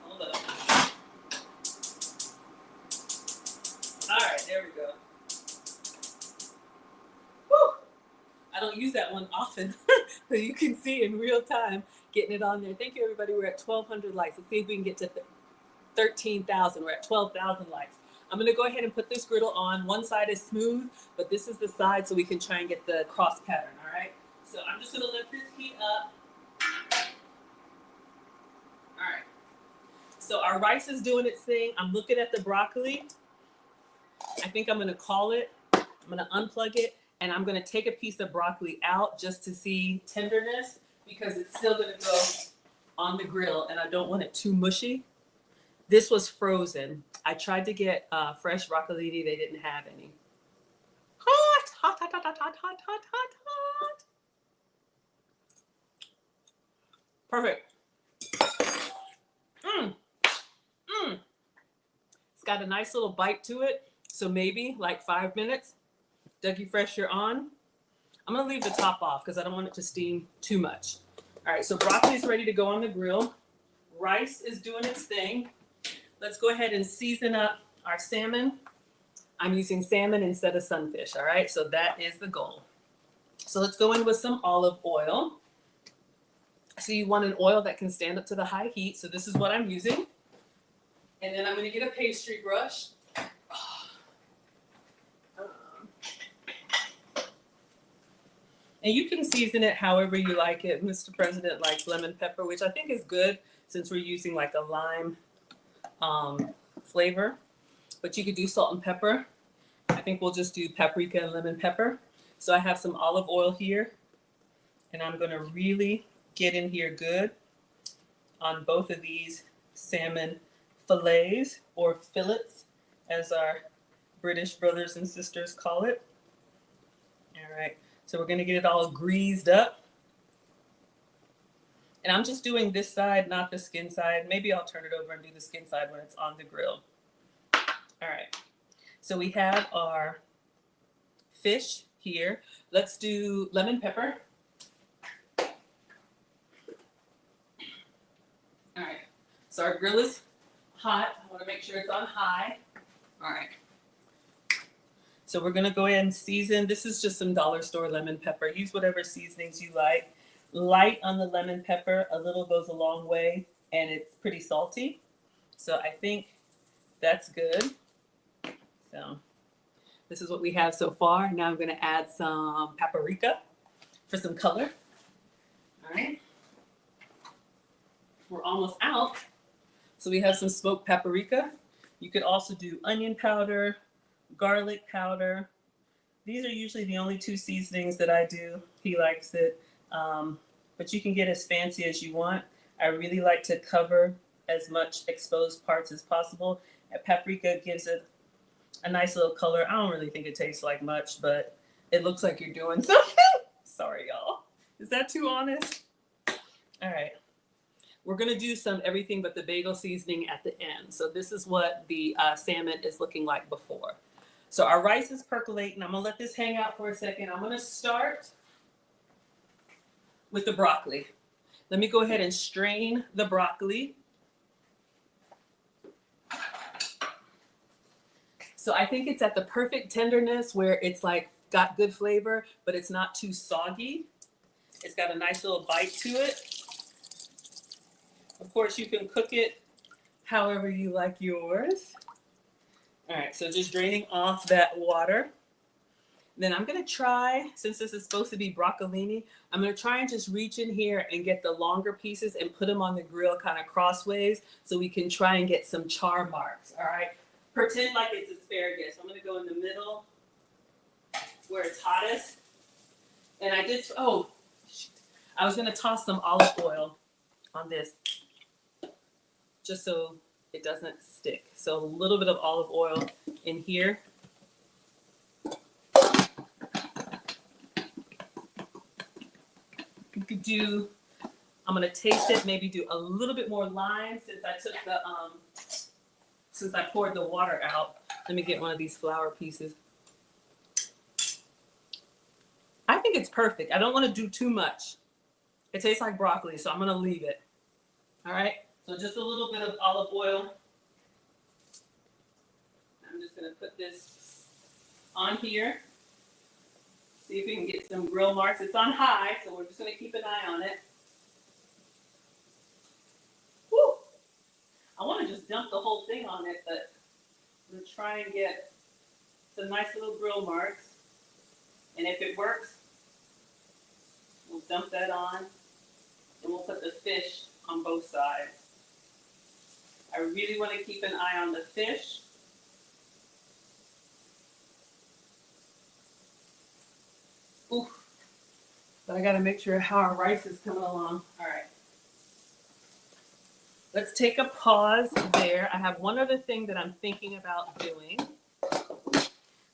Speaker 1: Hold up. All right, there we go. Woo! I don't use that one often, but you can see in real time getting it on there. Thank you, everybody. We're at 1,200 likes. Let's see if we can get to 13,000. We're at 12,000 likes. I'm going to go ahead and put this griddle on. One side is smooth, but this is the side so we can try and get the cross pattern, all right? So I'm just going to let this heat up. All right. So our rice is doing its thing. I'm looking at the broccoli. I think I'm going to call it. I'm going to unplug it, and I'm going to take a piece of broccoli out just to see tenderness because it's still going to go on the grill, and I don't want it too mushy. This was frozen. I tried to get fresh broccolini. They didn't have any. Hot, hot, hot, hot, hot, hot, hot, hot, hot. Perfect. It's got a nice little bite to it. So maybe like 5 minutes. Dougie Fresh, you're on. I'm going to leave the top off because I don't want it to steam too much. All right, so broccoli is ready to go on the grill. Rice is doing its thing. Let's go ahead and season up our salmon. I'm using salmon instead of sunfish, all right? So that is the goal. So let's go in with some olive oil. So you want an oil that can stand up to the high heat. So this is what I'm using. And then I'm going to get a pastry brush. And you can season it however you like it. Mr. President likes lemon pepper, which I think is good since we're using like a lime flavor. But you could do salt and pepper. I think we'll just do paprika and lemon pepper. So I have some olive oil here. And I'm going to really get in here good on both of these salmon fillets, or fillets, as our British brothers and sisters call it. All right. So we're going to get it all greased up. And I'm just doing this side, not the skin side. Maybe I'll turn it over and do the skin side when it's on the grill. All right. So we have our fish here. Let's do lemon pepper. All right. So our grill is hot. I want to make sure it's on high. All right. So we're going to go ahead and season. This is just some dollar store lemon pepper. Use whatever seasonings you like. Light on the lemon pepper. A little goes a long way, and it's pretty salty. So I think that's good. So this is what we have so far. Now I'm going to add some paprika for some color. All right. We're almost out. So we have some smoked paprika. You could also do onion powder, garlic powder. These are usually the only two seasonings that I do. He likes it. But you can get as fancy as you want. I really like to cover as much exposed parts as possible. And paprika gives it a nice little color. I don't really think it tastes like much, but it looks like you're doing something. Sorry, y'all. Is that too honest? All right. We're going to do some everything but the bagel seasoning at the end. So this is what the salmon is looking like before. So our rice is percolating. I'm going to let this hang out for a second. I'm going to start with the broccoli. Let me go ahead and strain the broccoli. So I think it's at the perfect tenderness where it's like got good flavor, but it's not too soggy. It's got a nice little bite to it. Of course, you can cook it however you like yours. All right, so just draining off that water. Then I'm gonna try, since this is supposed to be broccolini, I'm gonna try and just reach in here and get the longer pieces and put them on the grill kind of crossways so we can try and get some char marks, all right? Pretend like it's asparagus. I'm gonna go in the middle where it's hottest. And I did, I was gonna toss some olive oil on this just so it doesn't stick. So a little bit of olive oil in here. You could do, I'm gonna taste it, maybe do a little bit more lime since I took the, since I poured the water out. Let me get one of these flour pieces. I think it's perfect. I don't want to do too much. It tastes like broccoli, so I'm gonna leave it. All right, so just a little bit of olive oil. I'm just gonna put this on here. See if we can get some grill marks. It's on high, so we're just gonna keep an eye on it. Woo! I wanna just dump the whole thing on it, but I'm gonna try and get some nice little grill marks. And if it works, we'll dump that on, and we'll put the fish on both sides. I really want to keep an eye on the fish. Oof. But I got to make sure how our rice is coming along. All right. Let's take a pause there. I have one other thing that I'm thinking about doing.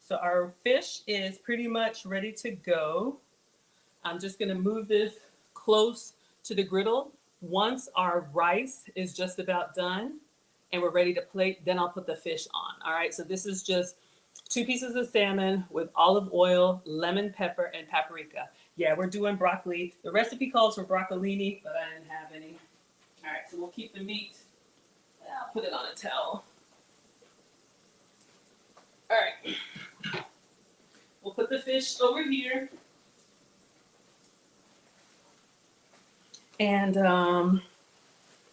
Speaker 1: So our fish is pretty much ready to go. I'm just going to move this close to the griddle. Once our rice is just about done and we're ready to plate, then I'll put the fish on. All right, so this is just 2 pieces of salmon with olive oil, lemon pepper, and paprika. Yeah, we're doing broccoli. The recipe calls for broccolini, but I didn't have any. All right, so we'll keep the meat. I'll put it on a towel. All right. We'll put the fish over here. And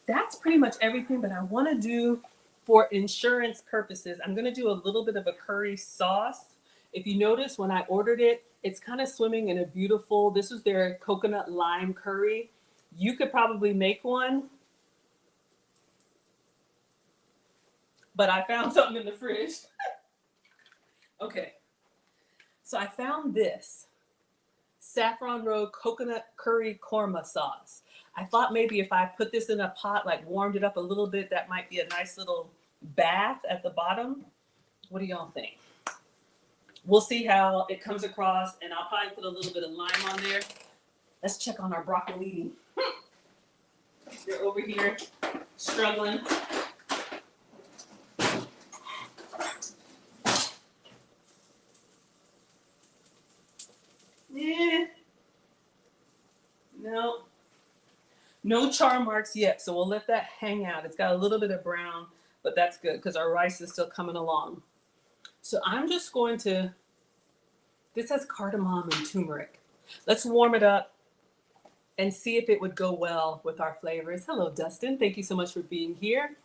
Speaker 1: that's pretty much everything. But I want to do, for insurance purposes, I'm going to do a little bit of a curry sauce. If you notice, when I ordered it, it's kind of swimming in a beautiful, this was their coconut lime curry. You could probably make one, but I found something in the fridge. Okay, so I found this Saffron Road coconut curry korma sauce. I thought maybe if I put this in a pot, like warmed it up a little bit, that might be a nice little bath at the bottom. What do y'all think? We'll see how it comes across, and I'll probably put a little bit of lime on there. Let's check on our broccoli. They're over here struggling. Yeah. No char marks yet, so we'll let that hang out. It's got a little bit of brown, but that's good because our rice is still coming along. So I'm just going to, this has cardamom and turmeric. Let's warm it up and see if it would go well with our flavors. Hello, Dustin. Thank you so much for being here.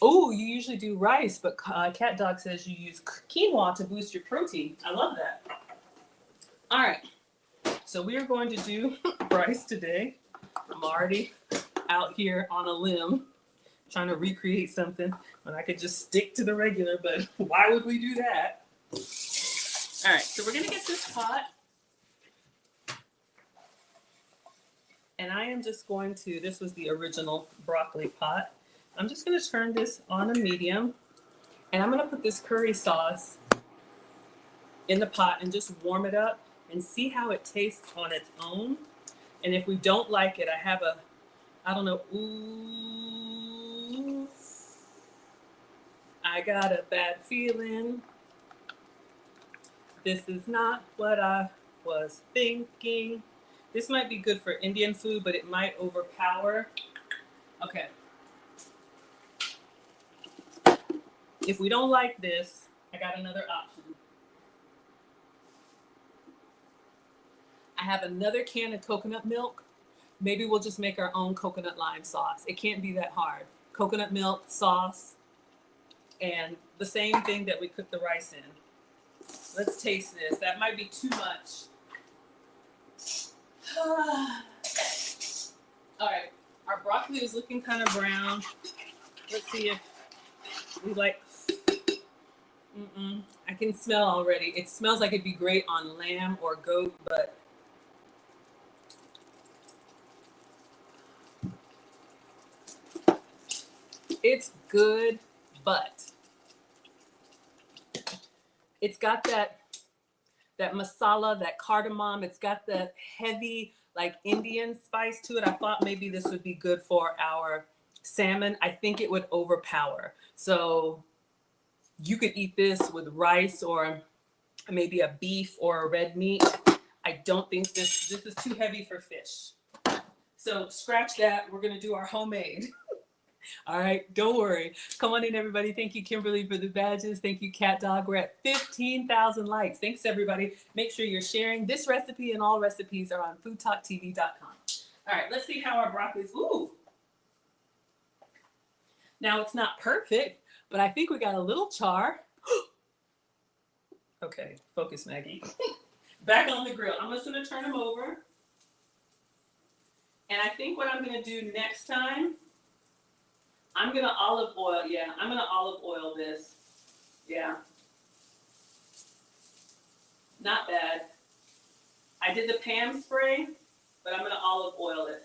Speaker 1: Oh, you usually do rice, but Cat Dog says you use quinoa to boost your protein. I love that. All right. So we are going to do rice today. I'm already out here on a limb trying to recreate something when I could just stick to the regular, but why would we do that? All right, so we're gonna get this pot. And I am just going to, this was the original broccoli pot. I'm just gonna turn this on a medium, and I'm gonna put this curry sauce in the pot and just warm it up and see how it tastes on its own. And if we don't like it, I have a, I don't know, ooh, I got a bad feeling. This is not what I was thinking. This might be good for Indian food, but it might overpower. Okay. If we don't like this, I got another option. I have another can of coconut milk. Maybe we'll just make our own coconut lime sauce. It can't be that hard. Coconut milk, sauce, and the same thing that we cook the rice in. Let's taste this. That might be too much. All right, our broccoli is looking kind of brown. Let's see if we like, I can smell already. It smells like it'd be great on lamb or goat, but it's good, but it's got that masala, that cardamom. It's got that heavy, like Indian spice to it. I thought maybe this would be good for our salmon. I think it would overpower. So you could eat this with rice or maybe a beef or a red meat. I don't think this is too heavy for fish. So scratch that. We're gonna do our homemade. All right, don't worry. Come on in, everybody. Thank you, Kimberly, for the badges. Thank you, Cat Dog. We're at 15,000 likes. Thanks, everybody. Make sure you're sharing. This recipe and all recipes are on FoodTokTV.com. All right, let's see how our broccoli's. Ooh. Now, it's not perfect, but I think we got a little char. Okay, focus, Maggie. Back on the grill. I'm just going to turn them over. And I think what I'm going to do next time, I'm going to olive oil. Yeah, I'm going to olive oil this. Yeah. Not bad. I did the Pam spray, but I'm going to olive oil it.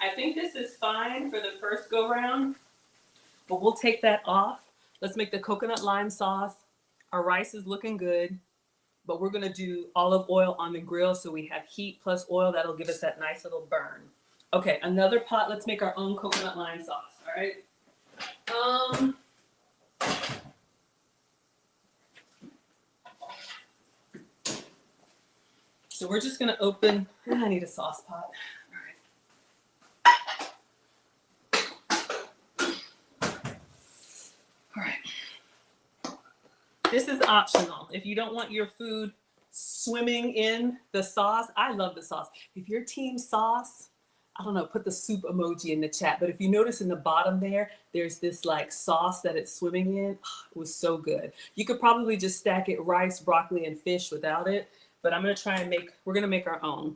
Speaker 1: I think this is fine for the first go round, but we'll take that off. Let's make the coconut lime sauce. Our rice is looking good, but we're going to do olive oil on the grill so we have heat plus oil. That'll give us that nice little burn. Okay, another pot. Let's make our own coconut lime sauce. All right. So we're just going to open. I need a sauce pot. All right. This is optional. If you don't want your food swimming in the sauce, I love the sauce. If you're team sauce, I don't know, put the soup emoji in the chat. But if you notice in the bottom there, there's this like sauce that it's swimming in. Oh, it was so good. You could probably just stack it rice, broccoli, and fish without it. But I'm going to try and we're going to make our own.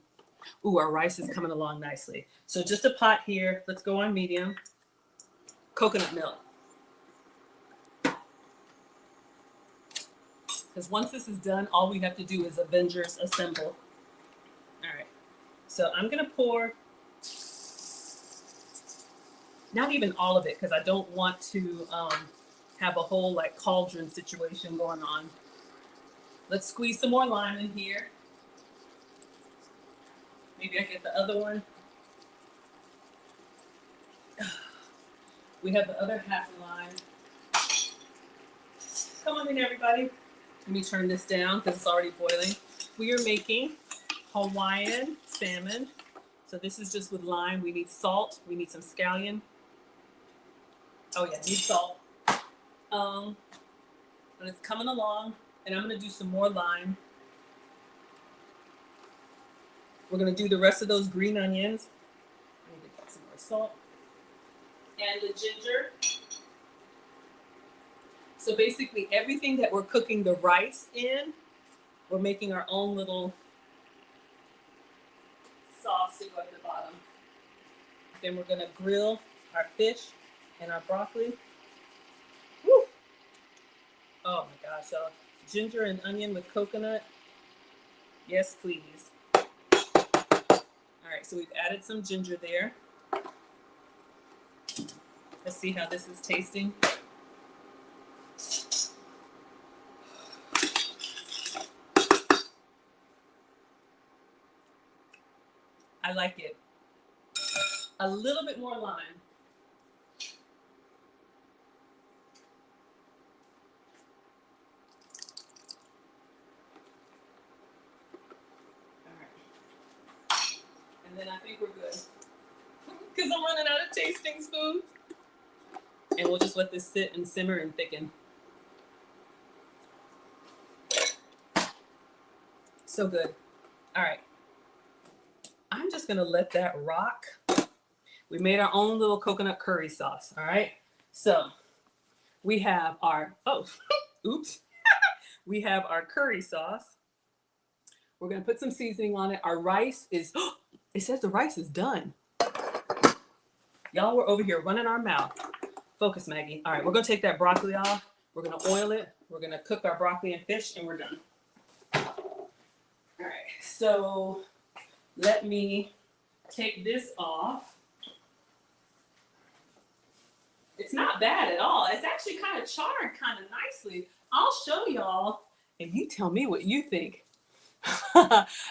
Speaker 1: Ooh, our rice is coming along nicely. So just a pot here. Let's go on medium. Coconut milk. Because once this is done, all we have to do is Avengers assemble. All right. So I'm going to pour, not even all of it, because I don't want to have a whole like cauldron situation going on. Let's squeeze some more lime in here. Maybe I get the other one. We have the other half lime. Come on in, everybody. Let me turn this down because it's already boiling. We are making Hawaiian salmon. So this is just with lime. We need salt. We need some scallion. Oh yeah, need salt. And it's coming along. And I'm gonna do some more lime. We're gonna do the rest of those green onions. I'm gonna get some more salt. And the ginger. So basically everything that we're cooking the rice in, we're making our own little sauce to go at the bottom. Then we're gonna grill our fish and our broccoli. Woo! Oh my gosh, y'all. Ginger and onion with coconut. Yes, please. All right, so we've added some ginger there. Let's see how this is tasting. I like it. A little bit more lime. All right. And then I think we're good. Because I'm running out of tasting spoons. And we'll just let this sit and simmer and thicken. So good. All right. I'm just going to let that rock. We made our own little coconut curry sauce. All right. So we have our, oops. We have our curry sauce. We're going to put some seasoning on it. Our rice is, it says the rice is done. Y'all were over here running our mouth. Focus, Maggie. All right, we're going to take that broccoli off. We're going to oil it. We're going to cook our broccoli and fish, and we're done. All right, so let me take this off. It's not bad at all. It's actually kind of charred kind of nicely. I'll show y'all, and you tell me what you think.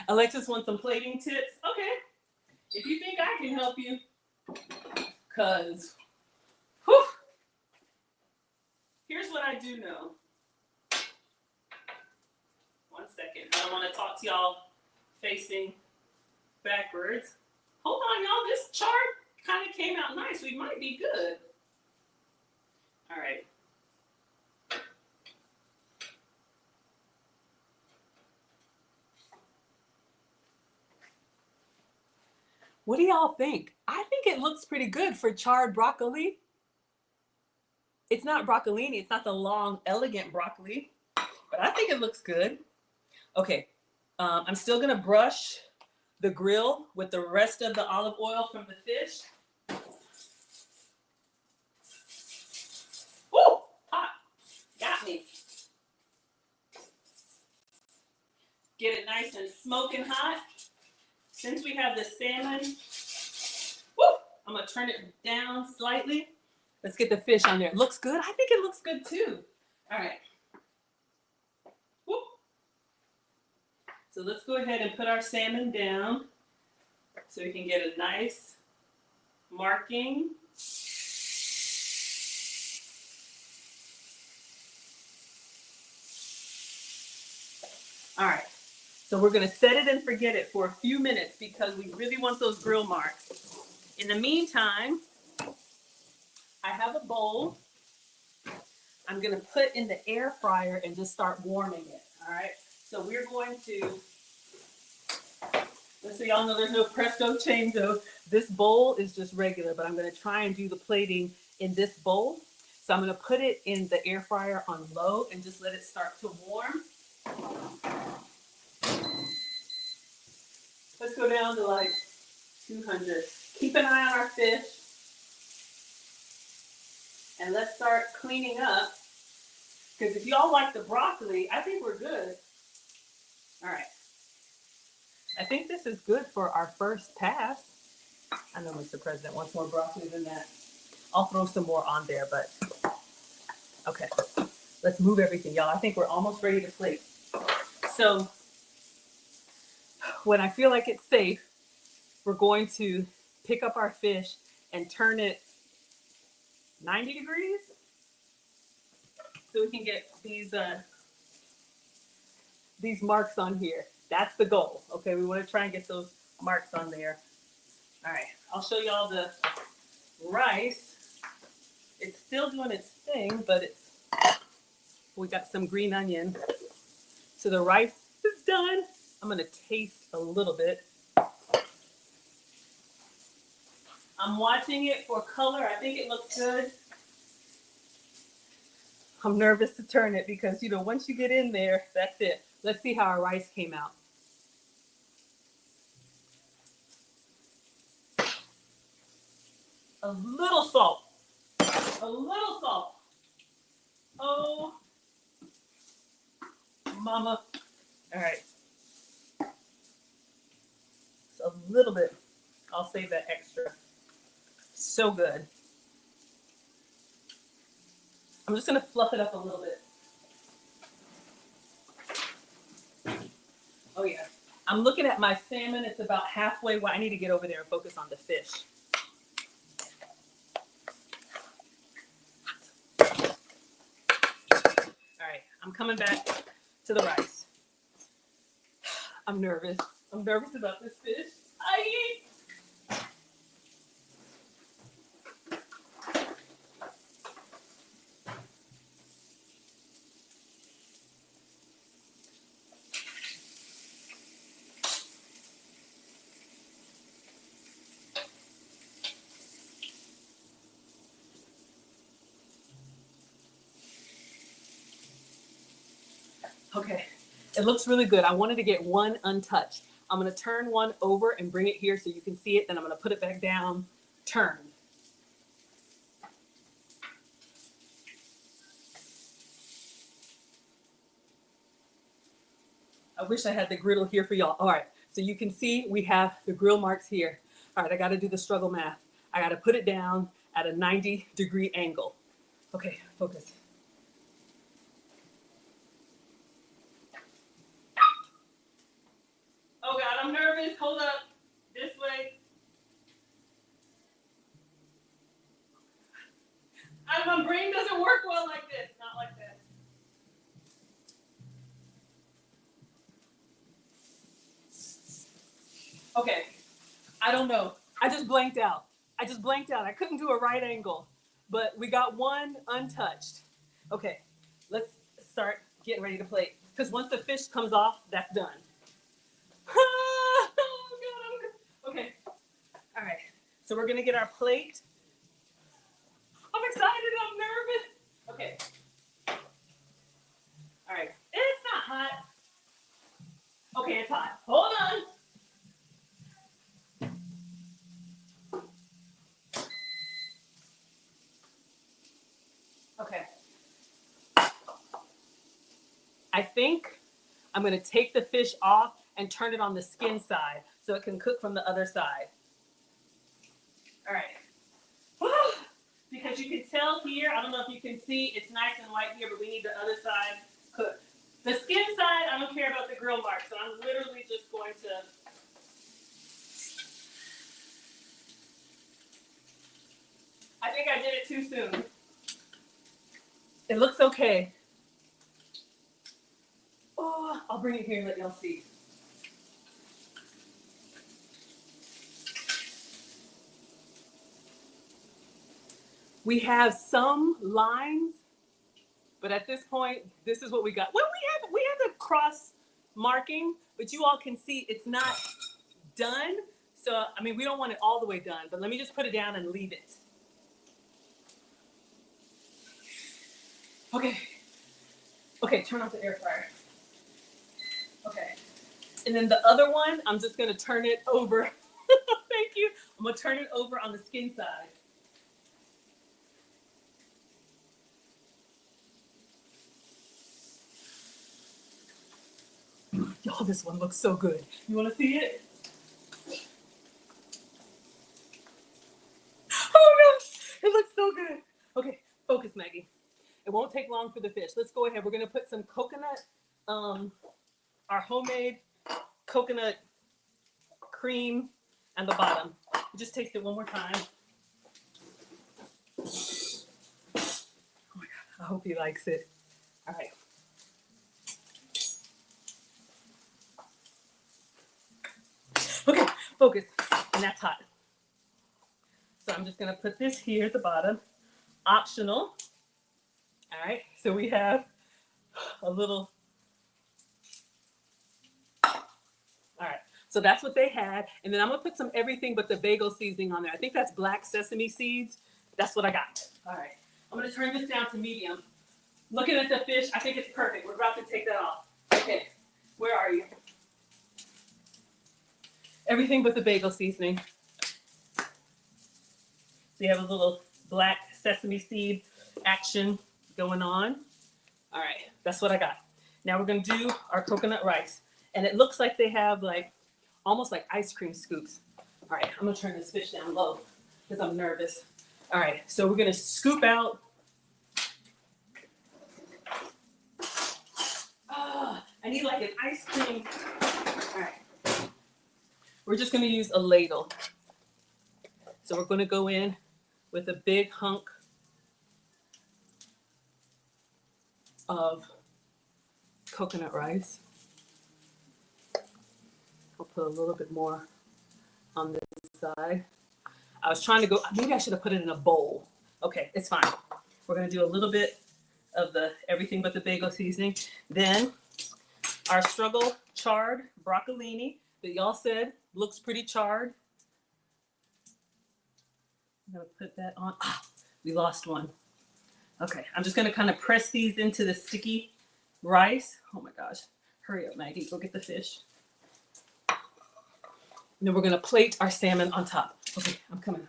Speaker 1: Alexis wants some plating tips. Okay, if you think I can help you, because, whew, here's what I do know. 1 second. I don't want to talk to y'all facing backwards. Hold on, y'all. This chart kind of came out nice. We might be good. All right. What do y'all think? I think it looks pretty good for charred broccoli. It's not broccolini. It's not the long, elegant broccoli, but I think it looks good. Okay, I'm still gonna brush the grill with the rest of the olive oil from the fish. Woo! Hot. Got me. Get it nice and smoking hot. Since we have the salmon, woo, I'm gonna turn it down slightly. Let's get the fish on there. It looks good. I think it looks good too. All right. Woo. So let's go ahead and put our salmon down so we can get a nice marking. All right. So we're going to set it and forget it for a few minutes because we really want those grill marks. In the meantime, I have a bowl. I'm going to put in the air fryer and just start warming it. All right. So we're going to Just so y'all know, there's no presto chango. This bowl is just regular, but I'm going to try and do the plating in this bowl. So I'm going to put it in the air fryer on low and just let it start to warm. Let's go down to like 200. Keep an eye on our fish. And let's start cleaning up. Because if y'all like the broccoli, I think we're good. All right. I think this is good for our first pass. I know Mr. President wants more broccoli than that. I'll throw some more on there, but okay. Let's move everything, y'all. I think we're almost ready to plate. So when I feel like it's safe, we're going to pick up our fish and turn it 90 degrees so we can get these marks on here. That's the goal. Okay, we want to try and get those marks on there. All right, I'll show y'all the rice. It's still doing its thing, but we got some green onion. So the rice is done. I'm gonna taste a little bit. I'm watching it for color. I think it looks good. I'm nervous to turn it because, you know, once you get in there, that's it. Let's see how our rice came out. A little salt. A little salt. Oh, mama. All right. Just a little bit. I'll save that extra. So good. I'm just going to fluff it up a little bit. Oh, yeah. I'm looking at my salmon. It's about halfway. Well, I need to get over there and focus on the fish. All right. I'm coming back to the rice. I'm nervous. I'm nervous about this fish. Okay, it looks really good. I wanted to get one untouched. I'm gonna turn one over and bring it here so you can see it. Then I'm gonna put it back down, turn. I wish I had the griddle here for y'all. All right, so you can see we have the grill marks here. All right, I gotta do the struggle math. I gotta put it down at a 90-degree angle. Okay, focus. Oh God, I'm nervous. Hold up. This way. My brain doesn't work well like this. Not like that. Okay. I don't know. I just blanked out. I couldn't do a right angle, but we got one untouched. Okay. Let's start getting ready to plate. Because once the fish comes off, that's done. Oh, God, okay. All right. So we're going to get our plate. I'm excited. I'm nervous. Okay. All right. It's not hot. Okay, it's hot. Hold on. Okay. I think I'm going to take the fish off and turn it on the skin side so it can cook from the other side. All right. Because you can tell here, I don't know if you can see, it's nice and white here, but we need the other side cooked. The skin side, I don't care about the grill mark, so I'm literally just going to... I think I did it too soon. It looks okay. Oh, I'll bring it here and let y'all see. We have some lines, but at this point, this is what we got. Well, we have the cross marking, but you all can see it's not done. So, I mean, we don't want it all the way done, but let me just put it down and leave it. Okay. Okay, turn off the air fryer. Okay. And then the other one, I'm just gonna turn it over. Thank you. I'm gonna turn it over on the skin side. Y'all, this one looks so good. You wanna see it? Oh no, it looks so good. Okay, focus, Maggie. It won't take long for the fish. Let's go ahead. We're gonna put some coconut, our homemade coconut cream on the bottom. Just taste it one more time. Oh my God, I hope he likes it. All right. Okay, focus, and that's hot. So I'm just gonna put this here at the bottom, optional. All right, so we have a little, all right, so that's what they had. And then I'm gonna put some everything but the bagel seasoning on there. I think that's black sesame seeds. That's what I got. All right, I'm gonna turn this down to medium. Looking at the fish, I think it's perfect. We're about to take that off. Okay, where are you? Everything but the bagel seasoning. So you have a little black sesame seed action going on. All right, that's what I got. Now we're gonna do our coconut rice. And it looks like they have like, almost like ice cream scoops. All right, I'm gonna turn this fish down low because I'm nervous. All right, so we're gonna scoop out. I need like an ice cream. All right, we're just gonna use a ladle. So we're gonna go in with a big hunk of coconut rice. I'll put a little bit more on this side. I was trying to go, maybe I should have put it in a bowl. Okay, it's fine. We're gonna do a little bit of the everything but the bagel seasoning. Then our struggle charred broccolini that y'all said looks pretty charred. I'm gonna put that on. Ah, we lost one. Okay, I'm just gonna kind of press these into the sticky rice. Oh my gosh, hurry up, Maggie, go get the fish. And then we're gonna plate our salmon on top. Okay, I'm coming.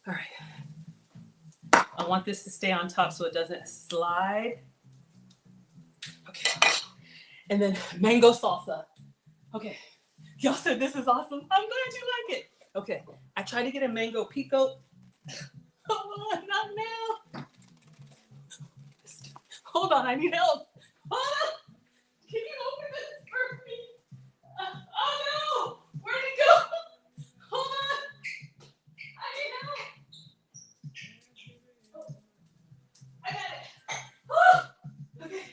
Speaker 1: All right. I want this to stay on top so it doesn't slide. Okay. And then mango salsa. Okay. Y'all said this is awesome. I'm glad you like it. Okay. I tried to get a mango pico. Oh, not now. Hold on, I need help. Oh, can you open this for me? Oh no! Where'd it go? Hold on. I need help. Oh, I got it. Oh, okay.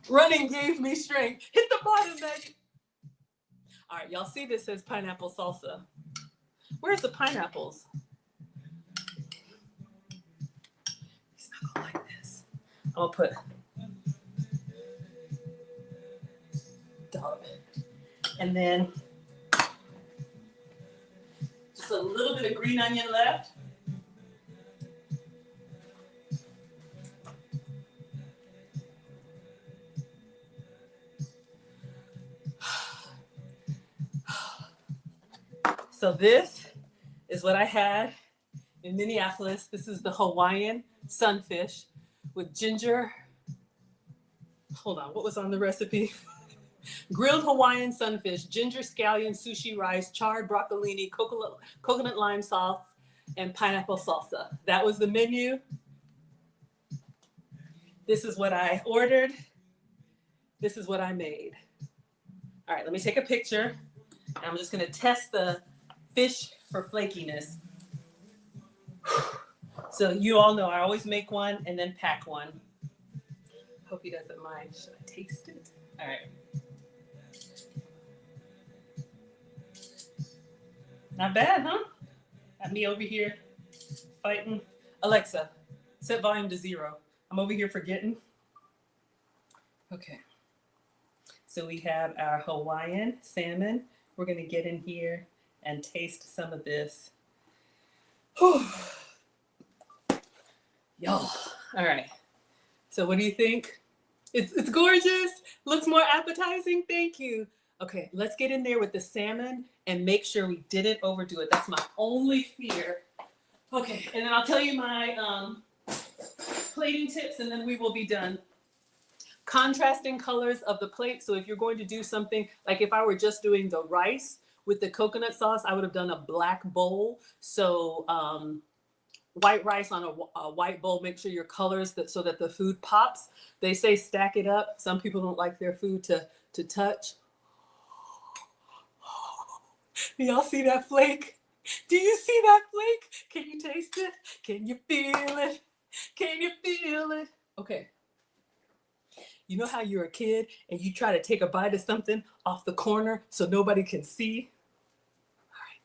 Speaker 1: Running gave me strength. Hit the bottom, Maggie. All right, y'all see this says pineapple salsa. Where's the pineapples? It's not going like this. I'm gonna put dog. And then just a little bit of green onion left. So this is what I had in Minneapolis. This is the Hawaiian sunfish with ginger. Hold on, what was on the recipe? Grilled Hawaiian sunfish, ginger scallion sushi rice, charred broccolini, coconut lime sauce, and pineapple salsa. That was the menu. This is what I ordered. This is what I made. All right, let me take a picture. And I'm just gonna test the fish for flakiness. So you all know I always make one and then pack one. Hope he doesn't mind. Should I taste it? All right. Not bad, huh? Got me over here fighting. Alexa, set volume to 0. I'm over here forgetting. Okay. So we have our Hawaiian salmon. We're going to get in here and taste some of this. Whew. Y'all. All right. So what do you think? It's gorgeous. Looks more appetizing. Thank you. Okay, let's get in there with the salmon and make sure we didn't overdo it. That's my only fear. Okay, and then I'll tell you my plating tips and then we will be done. Contrasting colors of the plate. So if you're going to do something, like if I were just doing the rice with the coconut sauce, I would have done a black bowl. So white rice on a white bowl, make sure your colors so that the food pops. They say stack it up. Some people don't like their food to touch. Do y'all see that flake? Do you see that flake? Can you taste it? Can you feel it? Can you feel it? Okay. You know how you're a kid and you try to take a bite of something off the corner so nobody can see? All right,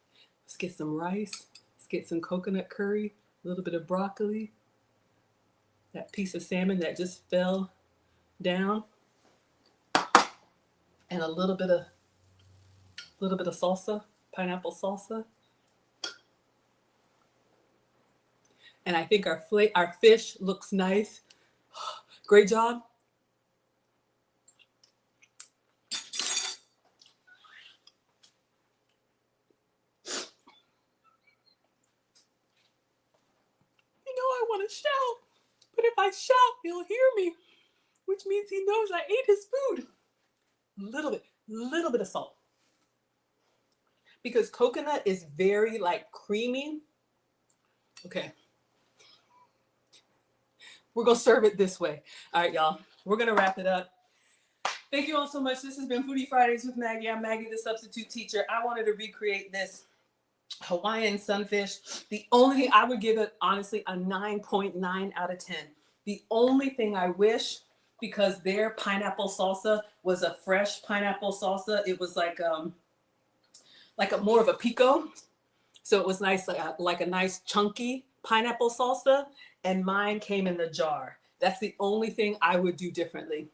Speaker 1: let's get some rice. Let's get some coconut curry, a little bit of broccoli, that piece of salmon that just fell down, and a little bit of salsa, pineapple salsa. And I think our fish looks nice. Great job. I want to shout, but if I shout, he'll hear me, which means he knows I ate his food. Little bit of salt, because coconut is very like creamy. Okay, we're gonna serve it this way. All right, y'all, we're gonna wrap it up. Thank you all so much. This has been Foodie Fridays with Maggie. I'm Maggie, the substitute teacher. I wanted to recreate this Hawaiian sunfish. The only thing I would give it, honestly, a 9.9 out of 10. The only thing I wish, because their pineapple salsa was a fresh pineapple salsa, it was like a more of a pico. So it was nice, like a nice chunky pineapple salsa, and mine came in the jar. That's the only thing I would do differently.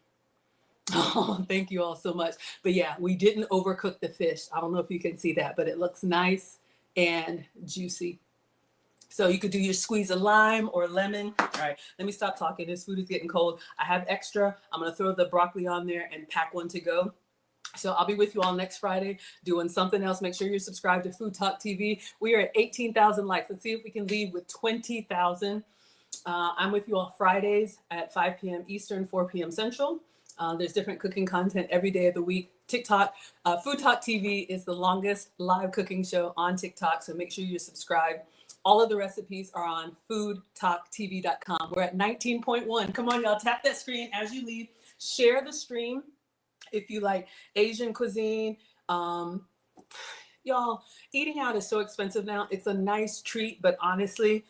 Speaker 1: Oh, thank you all so much. But yeah, we didn't overcook the fish. I don't know if you can see that, but it looks nice and juicy. So you could do your squeeze of lime or lemon. All right, let me stop talking. This food is getting cold. I have extra. I'm gonna throw the broccoli on there and pack one to go. So I'll be with you all next Friday doing something else. Make sure you're subscribed to Food Talk TV. We are at 18,000 likes. Let's see if we can leave with 20,000. I'm with you all Fridays at 5 p.m. Eastern, 4 p.m. Central. There's different cooking content every day of the week. TikTok, Food Talk TV is the longest live cooking show on TikTok, so make sure you're subscribed. All of the recipes are on FoodTokTV.com. We're at 19.1. Come on, y'all, tap that screen as you leave. Share the stream if you like Asian cuisine. Y'all, eating out is so expensive now. It's a nice treat, but honestly,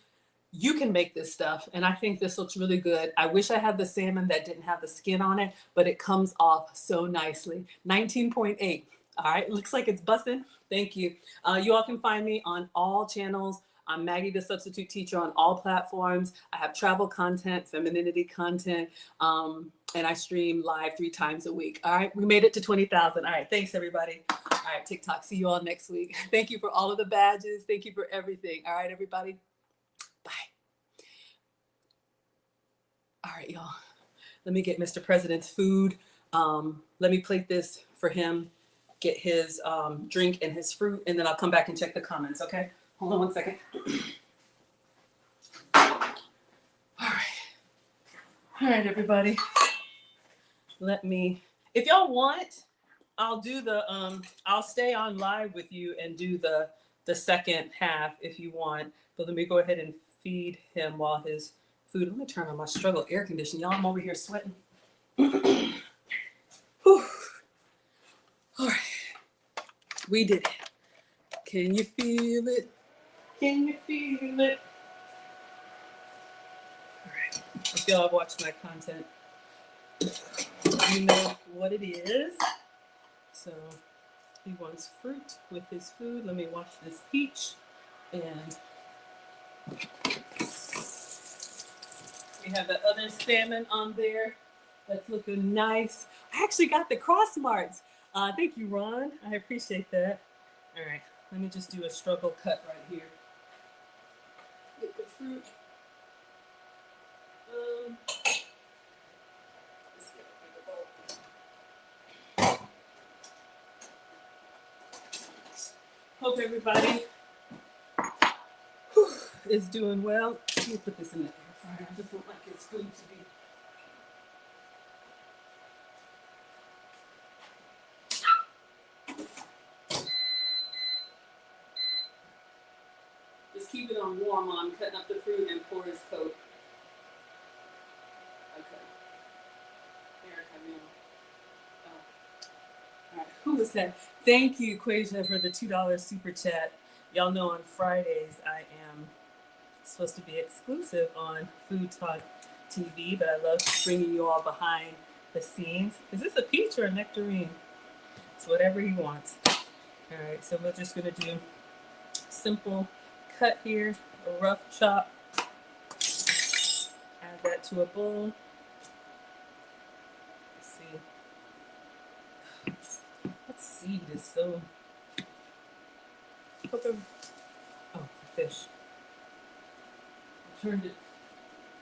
Speaker 1: you can make this stuff, and I think this looks really good. I wish I had the salmon that didn't have the skin on it, but it comes off so nicely. 19.8. All right, looks like it's busting. Thank you. You all can find me on all channels. I'm Maggie, the substitute teacher, on all platforms. I have travel content, femininity content, and I stream live 3 times a week. All right, we made it to 20,000. All right, thanks everybody. All right, TikTok, see you all next week. Thank you for all of the badges. Thank you for everything. All right, everybody. Bye. All right, y'all. Let me get Mr. President's food. Let me plate this for him, get his drink and his fruit, and then I'll come back and check the comments, okay? Hold on one second. All right, everybody. Let me, if y'all want, I'll do the, I'll stay on live with you and do the second half if you want. But let me go ahead and feed him while his food. Let me turn on my struggle air conditioning. Y'all, I'm over here sweating. Whew. All right, we did it. Can you feel it? Can you feel it? All right, if y'all have watched my content, you know what it is. So he wants fruit with his food. Let me wash this peach. And we have the other salmon on there that's looking nice. I actually got the cross marks. Thank you, Ron. I appreciate that. All right, let me just do a struggle cut right here. Get the fruit. Let's get a bigger bowl. Hope everybody is doing well. Let me put this in the air fryer. I just don't like it's food to be. Just keep it on warm while I'm cutting up the fruit and pour his coat. Okay. Eric, I know. All right. Who was that? Thank you, Quasia, for the $2 super chat. Y'all know on Fridays I am supposed to be exclusive on Food Talk TV, but I love bringing you all behind the scenes. Is this a peach or a nectarine? It's whatever he wants. All right, so we're just gonna do simple cut here, a rough chop. Add that to a bowl. Let's see. That seed is so. Oh, the fish. I turned it.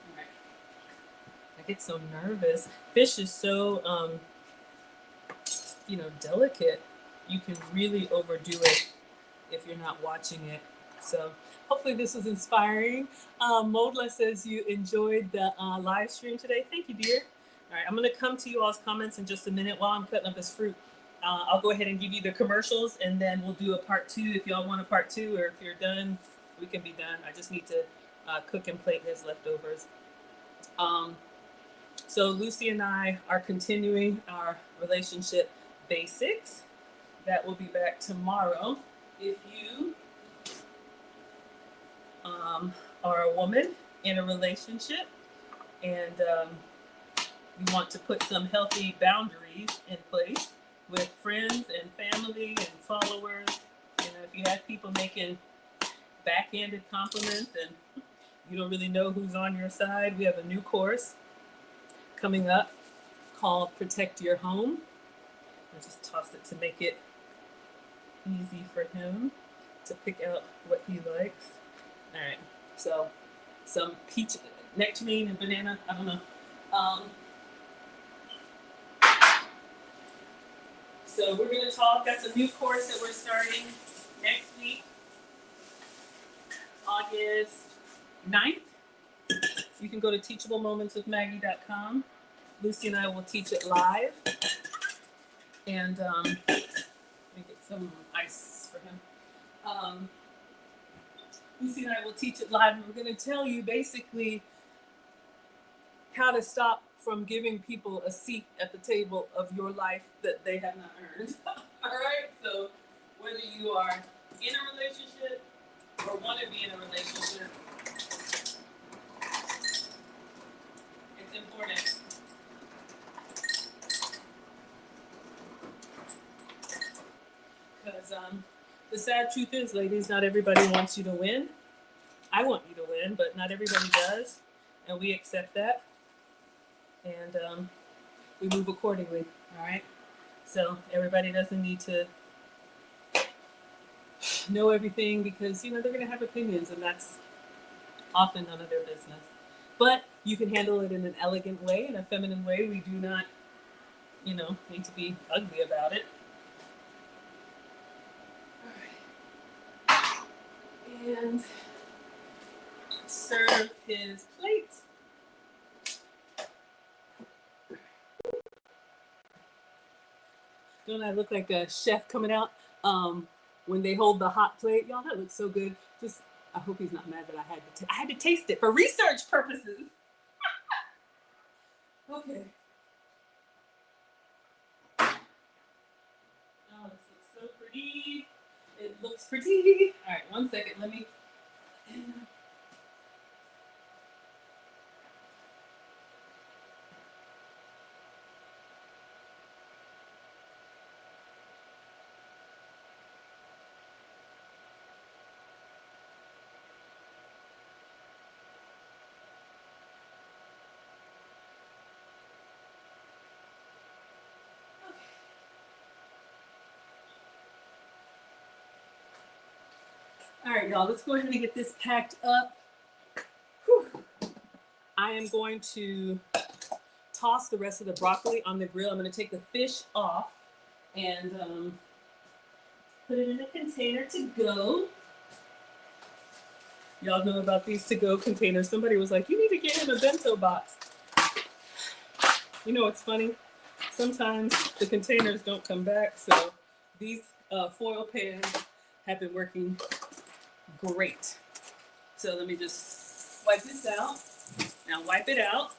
Speaker 1: All right. I get so nervous. Fish is so, delicate. You can really overdo it if you're not watching it. So hopefully this was inspiring. Modla says you enjoyed the live stream today. Thank you, dear. All right, I'm going to come to you all's comments in just a minute while I'm cutting up this fruit. I'll go ahead and give you the commercials, and then we'll do a part 2 if y'all want a part 2, or if you're done, we can be done. I just need to cook and plate his leftovers. So Lucy and I are continuing our relationship basics. That will be back tomorrow. If you are a woman in a relationship and you want to put some healthy boundaries in place with friends and family and followers, if you have people making backhanded compliments and you don't really know who's on your side, we have a new course coming up called Protect Your Home. I just toss it to make it easy for him to pick out what he likes. All right, so some peach, nectarine, and banana. I don't know. So we're going to talk. That's a new course that we're starting next week, August 9th. You can go to teachablemomentswithmaggie.com. Lucy and I will teach it live. And let me get some ice for him. Lucy and I will teach it live, and we're going to tell you basically how to stop from giving people a seat at the table of your life that they have not earned. All right? So whether you are in a relationship or want to be in a relationship, it's important. Because the sad truth is, ladies, not everybody wants you to win. I want you to win, but not everybody does. And we accept that. And we move accordingly, all right? So everybody doesn't need to know everything because, they're going to have opinions, and that's often none of their business. But you can handle it in an elegant way, in a feminine way. We do not, need to be ugly about it. All right. And serve his plate. Don't I look like a chef coming out when they hold the hot plate? Y'all, that looks so good. Just, I hope he's not mad that I had to taste it for research purposes. Okay. Oh, this looks so pretty. It looks pretty. All right, 1 second. Let me. All right, y'all, let's go ahead and get this packed up. Whew. I am going to toss the rest of the broccoli on the grill. I'm going to take the fish off and put it in a container to go. Y'all know about these to-go containers. Somebody was like, you need to get him a bento box. You know what's funny? Sometimes the containers don't come back, so these foil pans have been working great. So let me just wipe this out. Now wipe it out.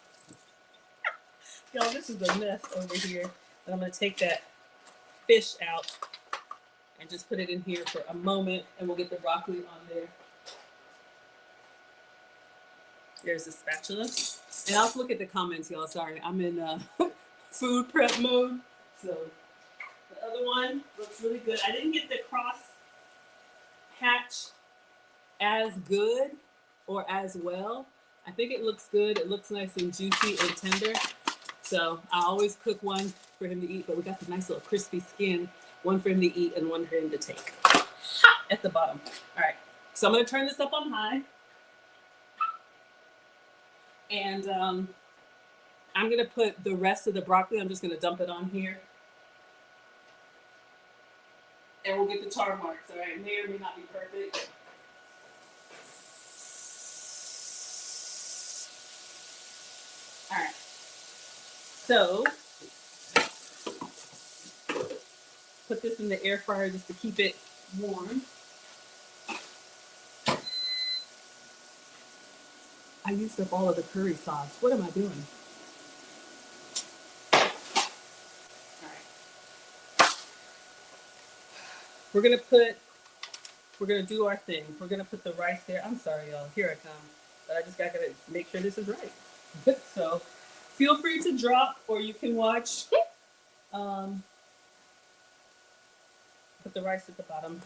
Speaker 1: Y'all, this is a mess over here. And I'm going to take that fish out and just put it in here for a moment, and we'll get the broccoli on there. There's the spatula. And I'll look at the comments, y'all. Sorry, I'm in food prep mode. So the other one looks really good. I didn't get the cross hatch as good or as well. I think it looks good. It looks nice and juicy and tender. So I always cook one for him to eat, but we got the nice little crispy skin. One for him to eat and one for him to take. Hot at the bottom. All right, so I'm gonna turn this up on high. And I'm gonna put the rest of the broccoli, I'm just gonna dump it on here. And we'll get the char marks, all right? It may or may not be perfect. All right, so put this in the air fryer just to keep it warm. I used up all of the curry sauce. What am I doing? All right. We're gonna do our thing. We're gonna put the rice there. I'm sorry, y'all. Here I come. But I just gotta make sure this is right. So feel free to drop, or you can watch. Put the rice at the bottom.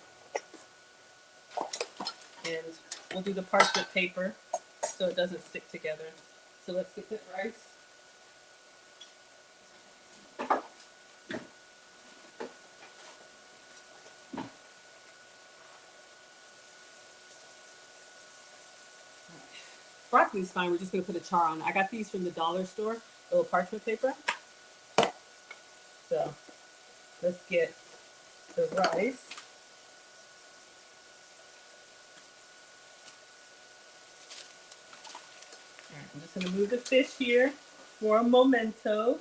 Speaker 1: And we'll do the parchment paper so it doesn't stick together. So let's get the rice. Broccoli's fine. We're just gonna put a char on it. I got these from the dollar store, little parchment paper. So let's get the rice. All right, I'm just gonna move the fish here for a momento.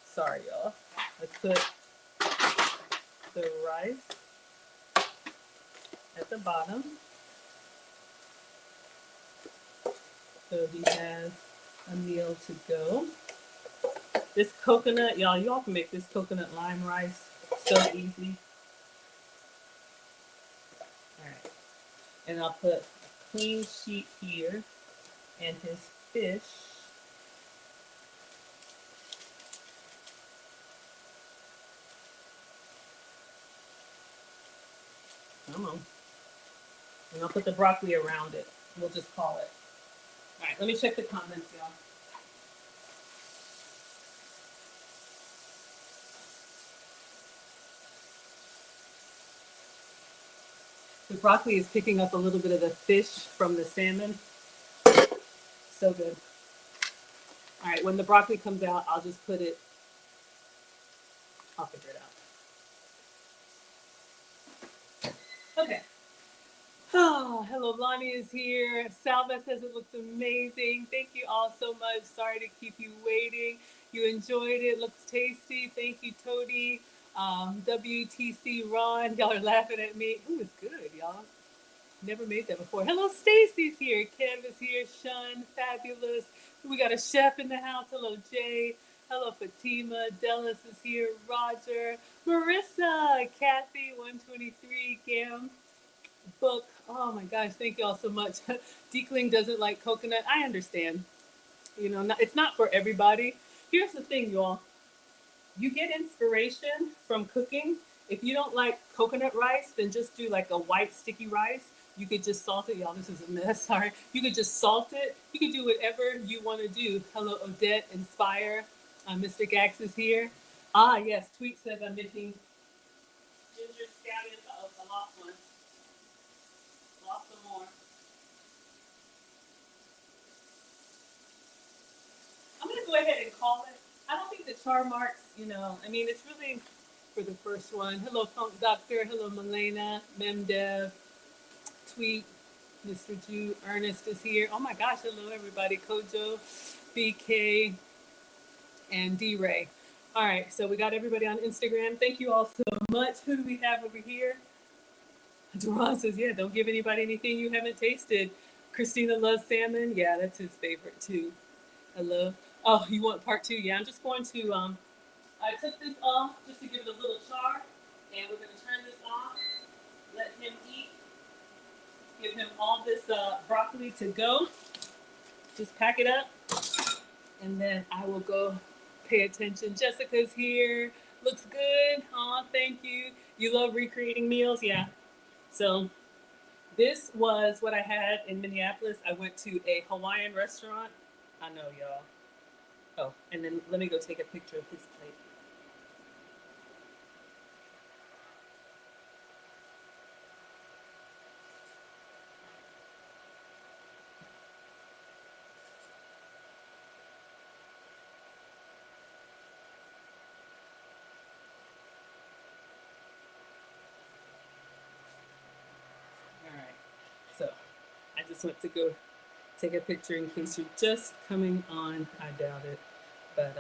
Speaker 1: Sorry, y'all. Let's put the rice at the bottom. So he has a meal to go. This coconut, y'all can make this coconut lime rice so easy. All right, and I'll put a clean sheet here and his fish. Come on. And I'll put the broccoli around it. We'll just call it. All right, let me check the comments, y'all. The broccoli is picking up a little bit of the fish from the salmon. So good. All right, when the broccoli comes out, I'll just put it, I'll figure it out. Okay. Oh, hello, Lonnie is here. Salva says it looks amazing. Thank you all so much. Sorry to keep you waiting. You enjoyed it. Looks tasty. Thank you, Toady. WTC Ron. Y'all are laughing at me. Ooh, it's good, y'all. Never made that before. Hello, Stacy's here. Canva's here. Shun, fabulous. We got a chef in the house. Hello, Jay. Hello, Fatima. Dallas is here. Roger. Marissa. Kathy, 123. Gam. Book. Oh my gosh, thank you all so much. Deekling doesn't like coconut. I understand. You know, it's not for everybody. Here's the thing, y'all. You get inspiration from cooking. If you don't like coconut rice, then just do like a white sticky rice. You could just salt it. Y'all, this is a mess. Sorry. You could just salt it. You could do whatever you want to do. Hello, Odette, Inspire. Mr. Gax is here. Ah, yes. Tweet says I'm making ginger scallions. Uh-oh, I lost one. go ahead and call it. I don't think the char marks, you know, I mean, it's really for the first one. Hello, Funk Doctor. Hello, Milena, Memdev, Tweet, Mr. Jew, Ernest is here. Oh my gosh, hello everybody. Kojo, BK, and D-Ray. All right, so we got everybody on Instagram. Thank you all so much. Who do we have over here? Duran says, yeah, don't give anybody anything you haven't tasted. Christina loves salmon. Yeah, that's his favorite too. Hello. Oh, you want part two? Yeah, I'm just going to, I took this off just to give it a little char, and we're going to turn this off, let him eat, give him all this broccoli to go. Just pack it up, and then I will go pay attention. Jessica's here. Looks good. Aw, thank you. You love recreating meals? Yeah. So this was what I had in Minneapolis. I went to a Hawaiian restaurant. I know, y'all. Oh, and then let me go take a picture of his plate. So I just went to go take a picture in case you're just coming on. I doubt it, but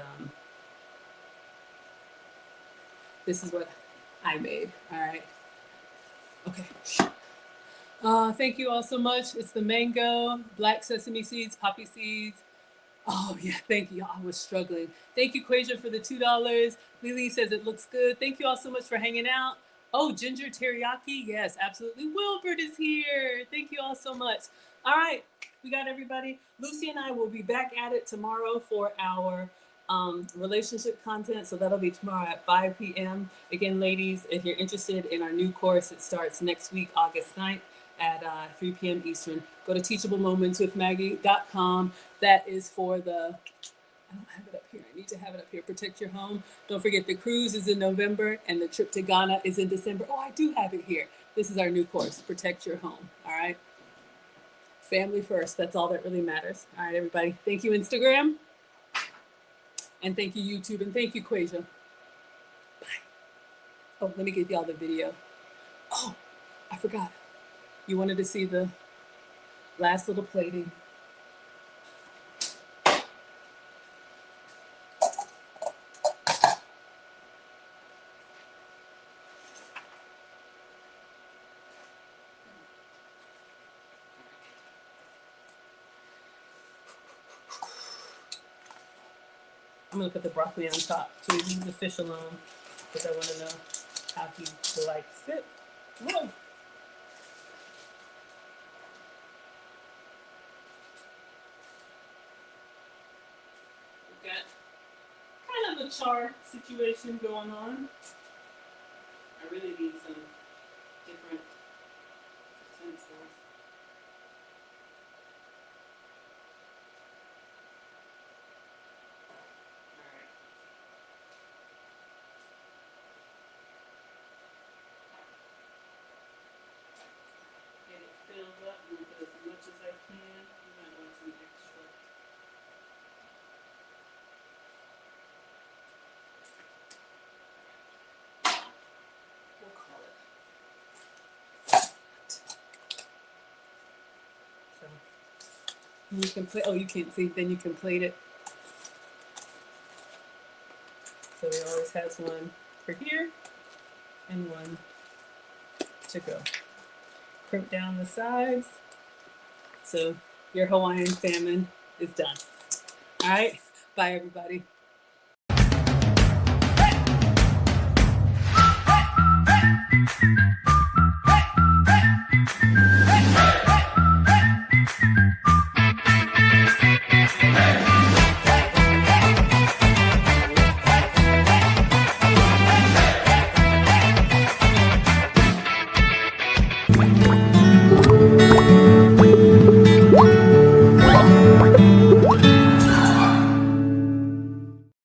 Speaker 1: this is what I made. All right. Okay. Thank you all so much. It's the mango, black sesame seeds, poppy seeds. Oh yeah, thank you. I was struggling. Thank you, Quasia, for the $2. Lily says it looks good. Thank you all so much for hanging out. Oh, ginger teriyaki. Yes, absolutely. Wilbert is here. Thank you all so much. All right, we got everybody. Lucy and I will be back at it tomorrow for our relationship content. So that'll be tomorrow at 5 p.m. Again, ladies, if you're interested in our new course, it starts next week, August 9th at 3 p.m. Eastern. Go to teachablemomentswithmaggie.com. That is for the, I don't have it up here. I need to have it up here. Protect your home. Don't forget the cruise is in November and the trip to Ghana is in December. Oh, I do have it here. This is our new course, Protect Your Home. All right. Family first. That's all that really matters. All right, everybody. Thank you, Instagram. And thank you, YouTube. And thank you, Quasia. Bye. Oh, let me give y'all the video. Oh, I forgot. You wanted to see the last little plating. I'm gonna put the broccoli on top so we leave the fish alone because I want to know how he likes it. Whoa. We've got kind of a char situation going on. I really need some different utensils. Filled up and put as much as I can. You might want some extra. We'll call it. So you can plate. Oh, you can't see. Then you can plate it. So it always has one for here and one to go. Crimp down the sides. So your Hawaiian salmon is done. All right, bye everybody. When